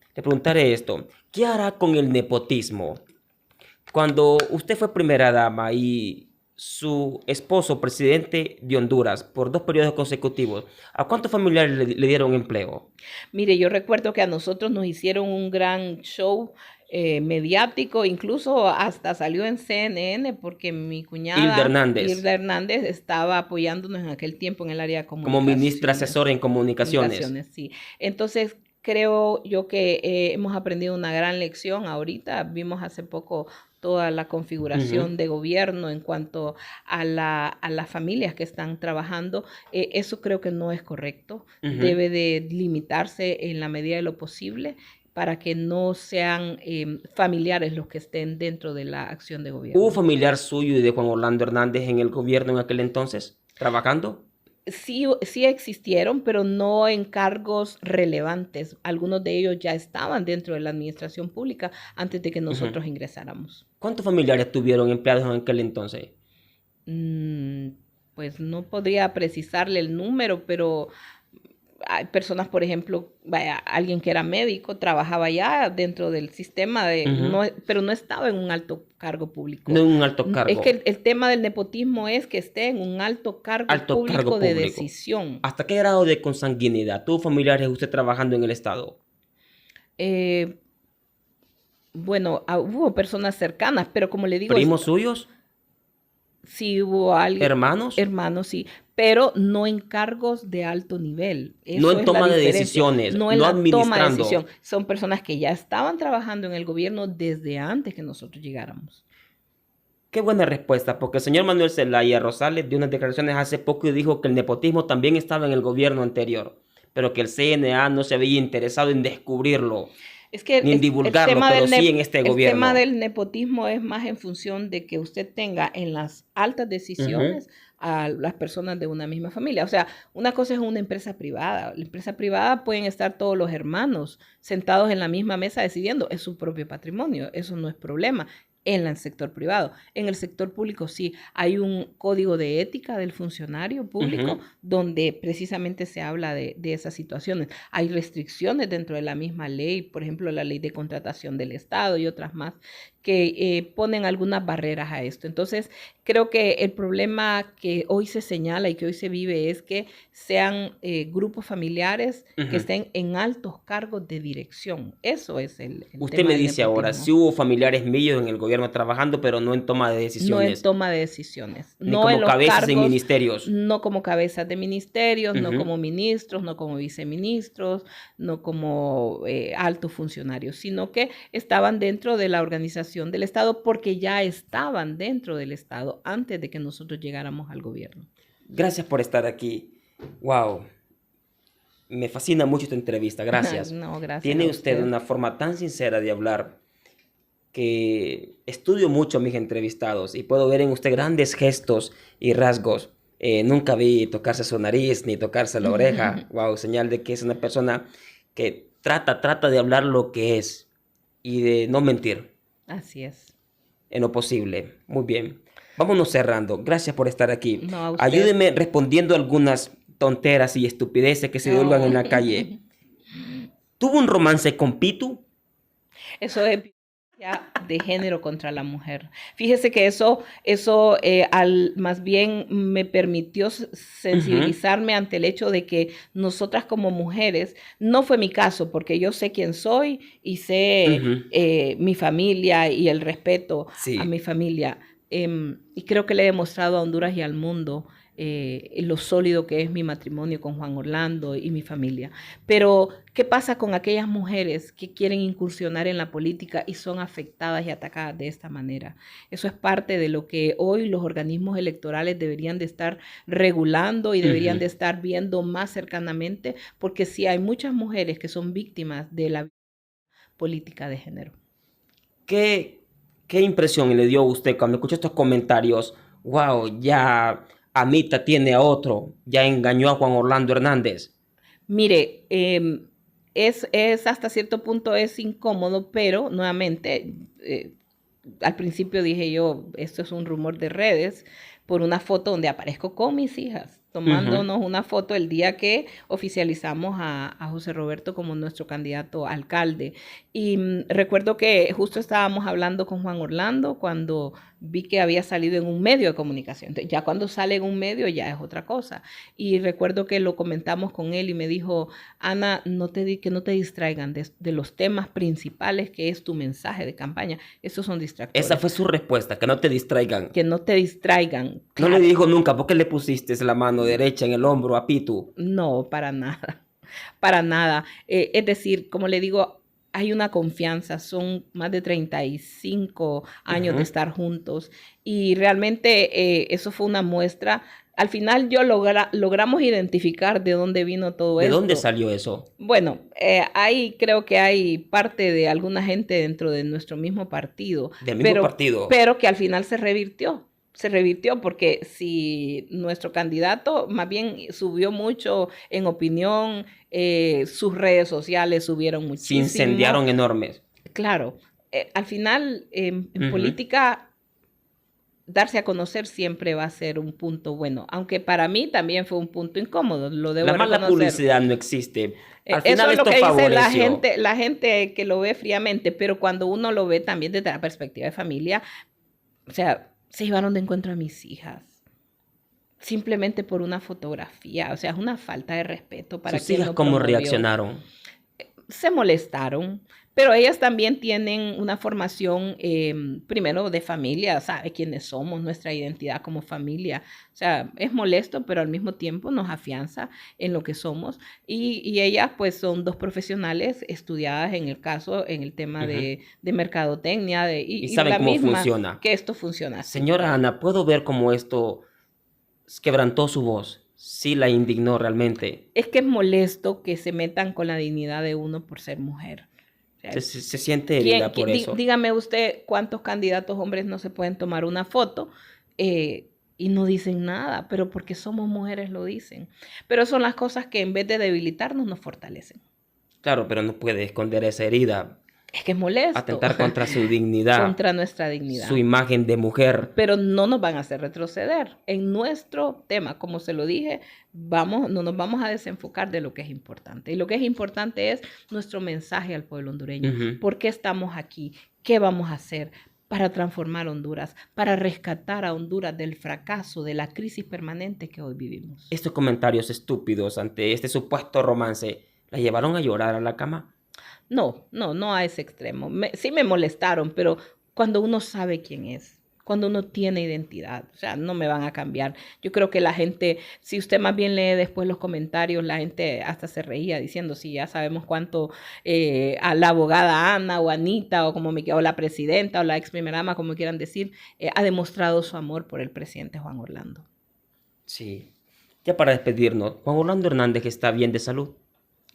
¿Qué hará con el nepotismo? Cuando usted fue primera dama y su esposo, presidente de Honduras, por 2 periodos consecutivos, ¿a cuántos familiares le dieron empleo? Mire, yo recuerdo que a nosotros nos hicieron un gran show mediático, incluso hasta salió en CNN porque mi cuñada Hilda Hernández estaba apoyándonos en aquel tiempo en el área de comunicaciones. Como ministra asesora en comunicaciones. Sí. Entonces, creo yo que hemos aprendido una gran lección ahorita. Vimos hace poco toda la configuración de gobierno en cuanto a las familias que están trabajando. Eso creo que no es correcto. Debe de limitarse en la medida de lo posible para que no sean familiares los que estén dentro de la acción de gobierno. ¿Hubo familiar suyo y de Juan Orlando Hernández en el gobierno en aquel entonces, trabajando? Sí existieron, pero no en cargos relevantes. Algunos de ellos ya estaban dentro de la administración pública antes de que nosotros ingresáramos. ¿Cuántos familiares tuvieron empleados en aquel entonces? Pues no podría precisarle el número, pero hay personas, por ejemplo, alguien que era médico, trabajaba ya dentro del sistema, pero no estaba en un alto cargo público. No en un alto cargo. Es que el tema del nepotismo es que esté en un alto cargo público de decisión. ¿Hasta qué grado de consanguinidad? ¿Tuvo familiares usted trabajando en el Estado? Bueno, hubo personas cercanas, pero como le digo... ¿Primos suyos? Sí, hubo alguien. ¿Hermanos? Hermanos, sí, pero no en cargos de alto nivel. No en toma de decisiones, no en la toma de decisión. Son personas que ya estaban trabajando en el gobierno desde antes que nosotros llegáramos. Qué buena respuesta, porque el señor Manuel Zelaya Rosales dio unas declaraciones hace poco y dijo que el nepotismo también estaba en el gobierno anterior, pero que el CNA no se había interesado en descubrirlo. Es que ni en divulgarlo, pero sí en este gobierno. El tema del nepotismo es más en función de que usted tenga en las altas decisiones a las personas de una misma familia. O sea, una cosa es una empresa privada. La empresa privada pueden estar todos los hermanos sentados en la misma mesa decidiendo. Es su propio patrimonio. Eso no es problema en el sector privado. En el sector público sí, hay un código de ética del funcionario público donde precisamente se habla de esas situaciones. Hay restricciones dentro de la misma ley, por ejemplo, la ley de contratación del Estado y otras más, que ponen algunas barreras a esto. Entonces, creo que el problema que hoy se señala y que hoy se vive es que sean grupos familiares que estén en altos cargos de dirección. Eso es el Usted me dice ahora, si hubo familiares míos en el gobierno trabajando, pero no en toma de decisiones. No en toma de decisiones. Ni no como cabezas de ministerios. No como cabezas de ministerios, no como ministros, no como viceministros, no como altos funcionarios, sino que estaban dentro de la organización del Estado porque ya estaban dentro del Estado antes de que nosotros llegáramos al gobierno. Gracias por estar aquí. Wow. Me fascina mucho esta entrevista. Gracias. No, gracias. Tiene usted una forma tan sincera de hablar que estudio mucho a mis entrevistados y puedo ver en usted grandes gestos y rasgos. Nunca vi tocarse su nariz ni tocarse la oreja. Wow, señal de que es una persona que trata de hablar lo que es y de no mentir. Así es. En lo posible. Muy bien. Vámonos cerrando. Gracias por estar aquí. No, ayúdeme respondiendo algunas tonteras y estupideces que se divulgan en la calle. ¿Tuvo un romance con Pitu? Eso es... De género contra la mujer. Fíjese que eso más bien me permitió sensibilizarme ante el hecho de que nosotras como mujeres, no fue mi caso, porque yo sé quién soy y sé mi familia y el respeto a Sí. mi familia. Y creo que le he demostrado a Honduras y al mundo lo sólido que es mi matrimonio con Juan Orlando y mi familia. Pero, ¿qué pasa con aquellas mujeres que quieren incursionar en la política y son afectadas y atacadas de esta manera? Eso es parte de lo que hoy los organismos electorales deberían de estar regulando y deberían de estar viendo más cercanamente, porque sí hay muchas mujeres que son víctimas de la política de género. ¿Qué impresión le dio a usted cuando escuchó estos comentarios? Wow, ya Amita tiene a otro, ya engañó a Juan Orlando Hernández. Mire, es hasta cierto punto es incómodo, pero nuevamente, al principio dije yo, esto es un rumor de redes, por una foto donde aparezco con mis hijas, tomándonos una foto el día que oficializamos a José Roberto como nuestro candidato a alcalde. Y recuerdo que justo estábamos hablando con Juan Orlando cuando vi que había salido en un medio de comunicación. Entonces, ya cuando sale en un medio ya es otra cosa. Y recuerdo que lo comentamos con él y me dijo, Ana, que no te distraigan de los temas principales que es tu mensaje de campaña. Esos son distractores. Esa fue su respuesta, que no te distraigan. Que no te distraigan. Claro. No le dijo nunca, ¿por qué le pusiste la mano derecha en el hombro a Pitu? No, para nada, para nada. Es decir, como le digo, hay una confianza, son más de 35 años de estar juntos y realmente eso fue una muestra. Al final logramos identificar de dónde vino todo esto. ¿De dónde salió eso? Bueno, creo que hay parte de alguna gente dentro de nuestro mismo partido. ¿Del mismo partido? Pero que al final se revirtió porque si nuestro candidato más bien subió mucho en opinión, sus redes sociales subieron muchísimo. Se incendiaron enormes. Claro, al final en política darse a conocer siempre va a ser un punto bueno, aunque para mí también fue un punto incómodo, lo debo reconocer. La mala publicidad no existe. Al final eso es lo que dice la gente que lo ve fríamente, pero cuando uno lo ve también desde la perspectiva de familia, o sea, se llevaron de encuentro a mis hijas simplemente por una fotografía, o sea, es una falta de respeto para ¿Sus hijas cómo reaccionaron? Se molestaron, pero ellas también tienen una formación, primero de familia, sabe quiénes somos, nuestra identidad como familia. O sea, es molesto, pero al mismo tiempo nos afianza en lo que somos. Y ellas, pues, son dos profesionales estudiadas en el tema de mercadotecnia. Y saben cómo funciona. Que esto funciona así. Señora Ana, ¿puedo ver cómo esto quebrantó su voz? Sí la indignó realmente. Es que es molesto que se metan con la dignidad de uno por ser mujer. O sea, se siente herida por eso. Dígame usted cuántos candidatos hombres no se pueden tomar una foto y no dicen nada, pero porque somos mujeres lo dicen. Pero son las cosas que en vez de debilitarnos nos fortalecen. Claro, pero no puede esconder esa herida. Es que es molesto. Atentar contra su dignidad. Contra nuestra dignidad. Su imagen de mujer. Pero no nos van a hacer retroceder. En nuestro tema, como se lo dije, no nos vamos a desenfocar de lo que es importante. Y lo que es importante es nuestro mensaje al pueblo hondureño. ¿Por qué estamos aquí? ¿Qué vamos a hacer para transformar Honduras? Para rescatar a Honduras del fracaso, de la crisis permanente que hoy vivimos. Estos comentarios estúpidos ante este supuesto romance, ¿la llevaron a llorar a la cama? No a ese extremo. Sí me molestaron, pero cuando uno sabe quién es, cuando uno tiene identidad, o sea, no me van a cambiar. Yo creo que la gente, si usted más bien lee después los comentarios, la gente hasta se reía diciendo, sí, ya sabemos cuánto a la abogada Ana o Anita o la presidenta o la ex primera dama, como quieran decir, ha demostrado su amor por el presidente Juan Orlando. Sí. Ya para despedirnos, Juan Orlando Hernández está bien de salud.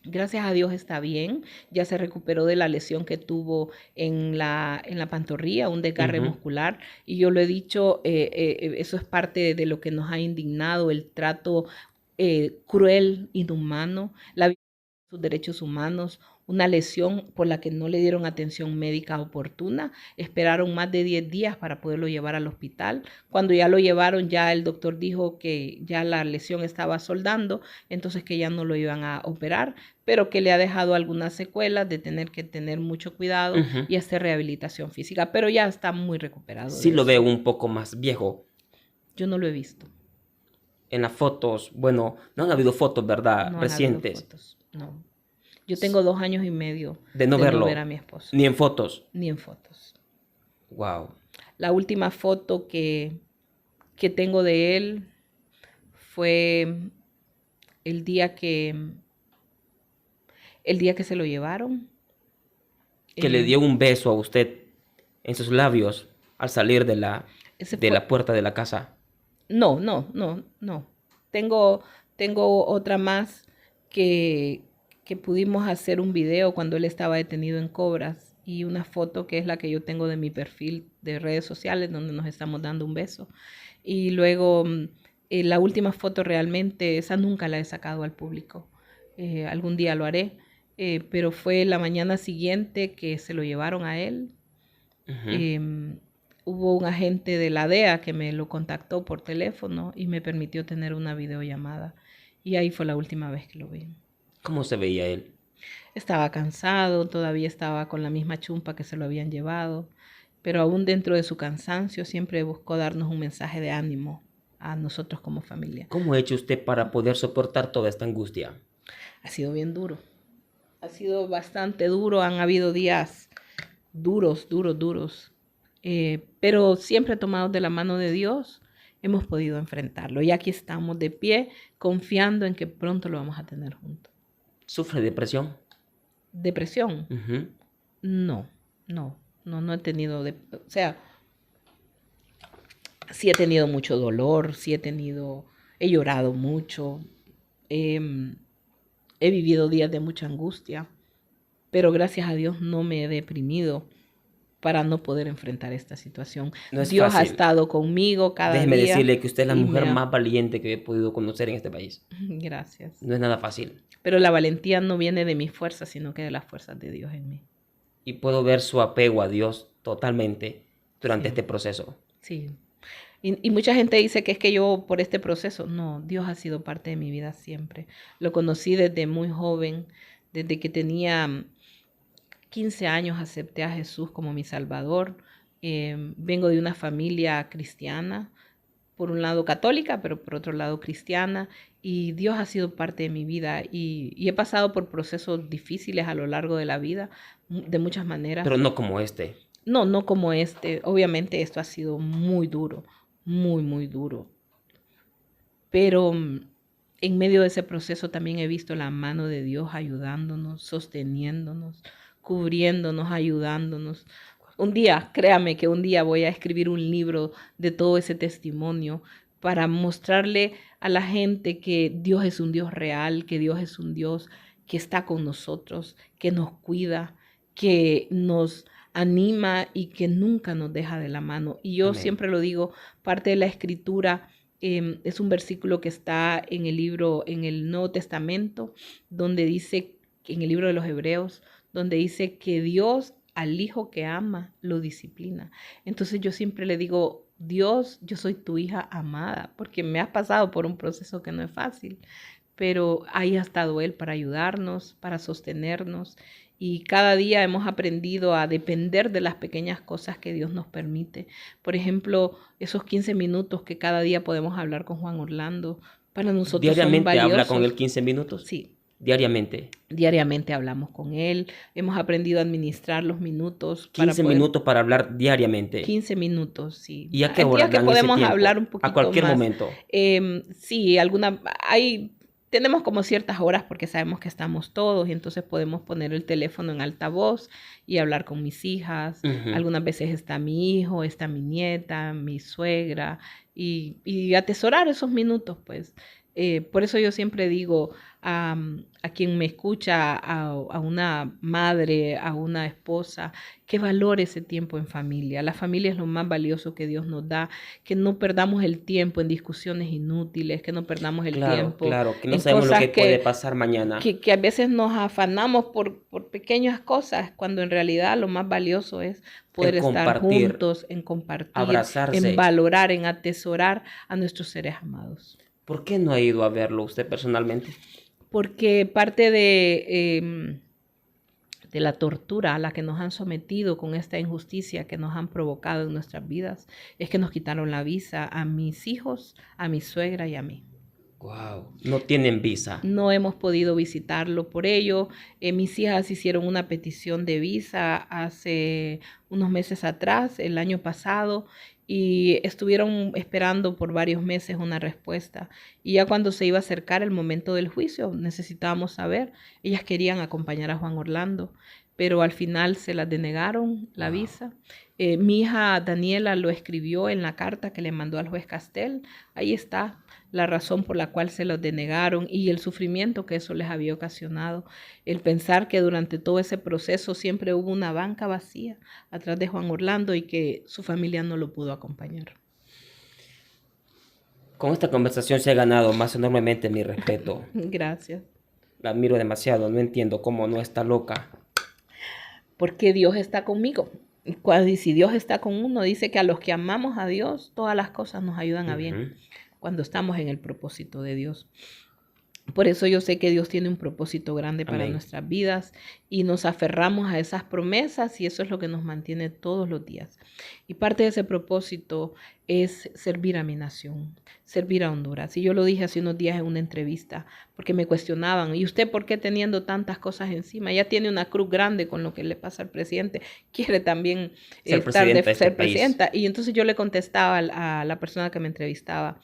Gracias a Dios está bien, ya se recuperó de la lesión que tuvo en la pantorrilla, un desgarre muscular, y yo lo he dicho, eso es parte de lo que nos ha indignado, el trato cruel, inhumano, la violación de sus derechos humanos, una lesión por la que no le dieron atención médica oportuna. Esperaron más de 10 días para poderlo llevar al hospital. Cuando ya lo llevaron, ya el doctor dijo que ya la lesión estaba soldando, entonces que ya no lo iban a operar, pero que le ha dejado algunas secuelas de tener que tener mucho cuidado y hacer rehabilitación física, pero ya está muy recuperado. Sí de lo eso. veo un poco más viejo. Yo no lo he visto. En las fotos, bueno, no han habido fotos, ¿verdad? No han habido Recientes. fotos, no. Yo tengo 2 años y medio De no verlo. ver a mi esposo. Ni en fotos. Ni en fotos. Wow. La última foto que tengo de él fue el día que se lo llevaron. Que le dio un beso a usted en sus labios al salir de la puerta de la casa. No. Tengo otra más que pudimos hacer un video cuando él estaba detenido en Cobras y una foto que es la que yo tengo de mi perfil de redes sociales donde nos estamos dando un beso. Y luego la última foto realmente, esa nunca la he sacado al público. Algún día lo haré, pero fue la mañana siguiente que se lo llevaron a él. Hubo un agente de la DEA que me lo contactó por teléfono y me permitió tener una videollamada. Y ahí fue la última vez que lo vi. ¿Cómo se veía él? Estaba cansado, todavía estaba con la misma chumpa que se lo habían llevado, pero aún dentro de su cansancio siempre buscó darnos un mensaje de ánimo a nosotros como familia. ¿Cómo ha hecho usted para poder soportar toda esta angustia? Ha sido bien duro. Ha sido bastante duro. Han habido días duros. Pero siempre tomados de la mano de Dios, hemos podido enfrentarlo. Y aquí estamos de pie, confiando en que pronto lo vamos a tener juntos. ¿Sufre depresión? ¿Depresión? No he tenido, o sea, sí he tenido mucho dolor, he llorado mucho, he vivido días de mucha angustia, pero gracias a Dios no me he deprimido para no poder enfrentar esta situación. No es Dios fácil. ha estado conmigo cada Déjeme día. decirle que usted es la mujer más valiente que he podido conocer en este país. Gracias. No es nada fácil. Pero la valentía no viene de mis fuerzas, sino que de las fuerzas de Dios en mí. Y puedo ver su apego a Dios totalmente durante este proceso. Sí. Y mucha gente dice que es que yo por este proceso, no, Dios ha sido parte de mi vida siempre. Lo conocí desde muy joven, desde que tenía 15 años acepté a Jesús como mi Salvador. Vengo de una familia cristiana, por un lado católica, pero por otro lado cristiana, y Dios ha sido parte de mi vida y he pasado por procesos difíciles a lo largo de la vida, de muchas maneras. Pero no como este. No como este. Obviamente esto ha sido muy duro, muy duro. Pero en medio de ese proceso también he visto la mano de Dios ayudándonos, sosteniéndonos, cubriéndonos, ayudándonos. Un día, créame que un día voy a escribir un libro de todo ese testimonio para mostrarle a la gente que Dios es un Dios real, que Dios es un Dios que está con nosotros, que nos cuida, que nos anima y que nunca nos deja de la mano. Y yo siempre lo digo, parte de la escritura es un versículo que está en el Nuevo Testamento, donde dice, en el libro de los Hebreos, donde dice que Dios al hijo que ama lo disciplina. Entonces yo siempre le digo, Dios, yo soy tu hija amada, porque me has pasado por un proceso que no es fácil, pero ahí ha estado Él para ayudarnos, para sostenernos, y cada día hemos aprendido a depender de las pequeñas cosas que Dios nos permite. Por ejemplo, esos 15 minutos que cada día podemos hablar con Juan Orlando, para nosotros ¿Diariamente son valiosos. habla con él 15 minutos? Sí. Diariamente hablamos con él, hemos aprendido a administrar los minutos. 15 minutos para hablar diariamente. 15 minutos, sí. ¿Y a qué hora que podemos ese hablar un poquito más? A cualquier más. momento. Sí, tenemos como ciertas horas porque sabemos que estamos todos y entonces podemos poner el teléfono en altavoz y hablar con mis hijas. Algunas veces está mi hijo, está mi nieta, mi suegra y atesorar esos minutos, pues. Por eso yo siempre digo a quien me escucha, a una madre, a una esposa, que valore ese tiempo en familia. La familia es lo más valioso que Dios nos da, que no perdamos el tiempo en discusiones inútiles, que no perdamos el Claro, tiempo claro, que no en sabemos lo cosas que puede pasar mañana. que a veces nos afanamos por pequeñas cosas, cuando en realidad lo más valioso es poder El estar compartir, juntos, en compartir, en abrazarse. valorar, en atesorar a nuestros seres amados. ¿Por qué no ha ido a verlo usted personalmente? Porque parte de la tortura a la que nos han sometido con esta injusticia que nos han provocado en nuestras vidas es que nos quitaron la visa a mis hijos, a mi suegra y a mí. Wow, no tienen visa. No hemos podido visitarlo por ello. Mis hijas hicieron una petición de visa hace unos meses atrás, el año pasado, y estuvieron esperando por varios meses una respuesta. Y ya cuando se iba a acercar el momento del juicio, necesitábamos saber, ellas querían acompañar a Juan Orlando, pero al final se las denegaron la Wow. visa. Mi hija Daniela lo escribió en la carta que le mandó al juez Castel. Ahí está la razón por la cual se los denegaron y el sufrimiento que eso les había ocasionado. El pensar que durante todo ese proceso siempre hubo una banca vacía atrás de Juan Orlando y que su familia no lo pudo acompañar. Con esta conversación se ha ganado más enormemente mi respeto. Gracias. La admiro demasiado, no entiendo cómo no está loca. Porque Dios está conmigo. Y si Dios está con uno, dice que a los que amamos a Dios, todas las cosas nos ayudan a bien cuando estamos en el propósito de Dios. Por eso yo sé que Dios tiene un propósito grande para nuestras vidas y nos aferramos a esas promesas y eso es lo que nos mantiene todos los días. Y parte de ese propósito es servir a mi nación, servir a Honduras. Y yo lo dije hace unos días en una entrevista porque me cuestionaban, ¿y usted por qué teniendo tantas cosas encima? Ya tiene una cruz grande con lo que le pasa al presidente, quiere también ser presidenta. Y entonces yo le contestaba a la persona que me entrevistaba,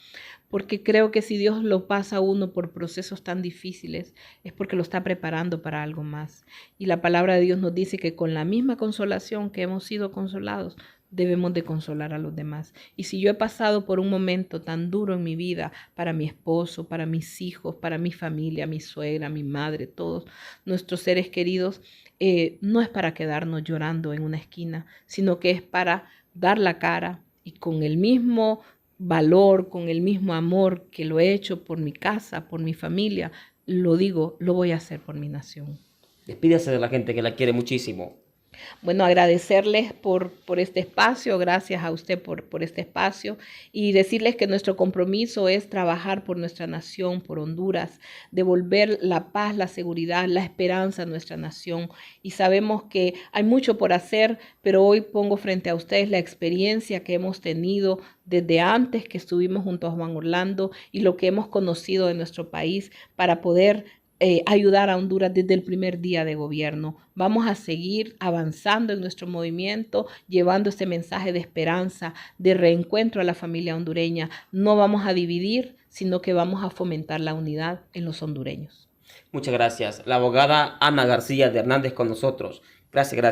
porque creo que si Dios lo pasa a uno por procesos tan difíciles, es porque lo está preparando para algo más. Y la palabra de Dios nos dice que con la misma consolación que hemos sido consolados, debemos de consolar a los demás. Y si yo he pasado por un momento tan duro en mi vida, para mi esposo, para mis hijos, para mi familia, mi suegra, mi madre, todos nuestros seres queridos, no es para quedarnos llorando en una esquina, sino que es para dar la cara y con el mismo valor, con el mismo amor que lo he hecho por mi casa, por mi familia, lo digo, lo voy a hacer por mi nación. Despídase de la gente que la quiere muchísimo. Bueno, agradecerles por este espacio, gracias a usted por este espacio y decirles que nuestro compromiso es trabajar por nuestra nación, por Honduras, devolver la paz, la seguridad, la esperanza a nuestra nación. Y sabemos que hay mucho por hacer, pero hoy pongo frente a ustedes la experiencia que hemos tenido desde antes que estuvimos junto a Juan Orlando y lo que hemos conocido de nuestro país para poder ayudar a Honduras desde el primer día de gobierno. Vamos a seguir avanzando en nuestro movimiento, llevando este mensaje de esperanza, de reencuentro a la familia hondureña. No vamos a dividir, sino que vamos a fomentar la unidad en los hondureños. Muchas gracias. La abogada Ana García de Hernández con nosotros. Gracias, gracias.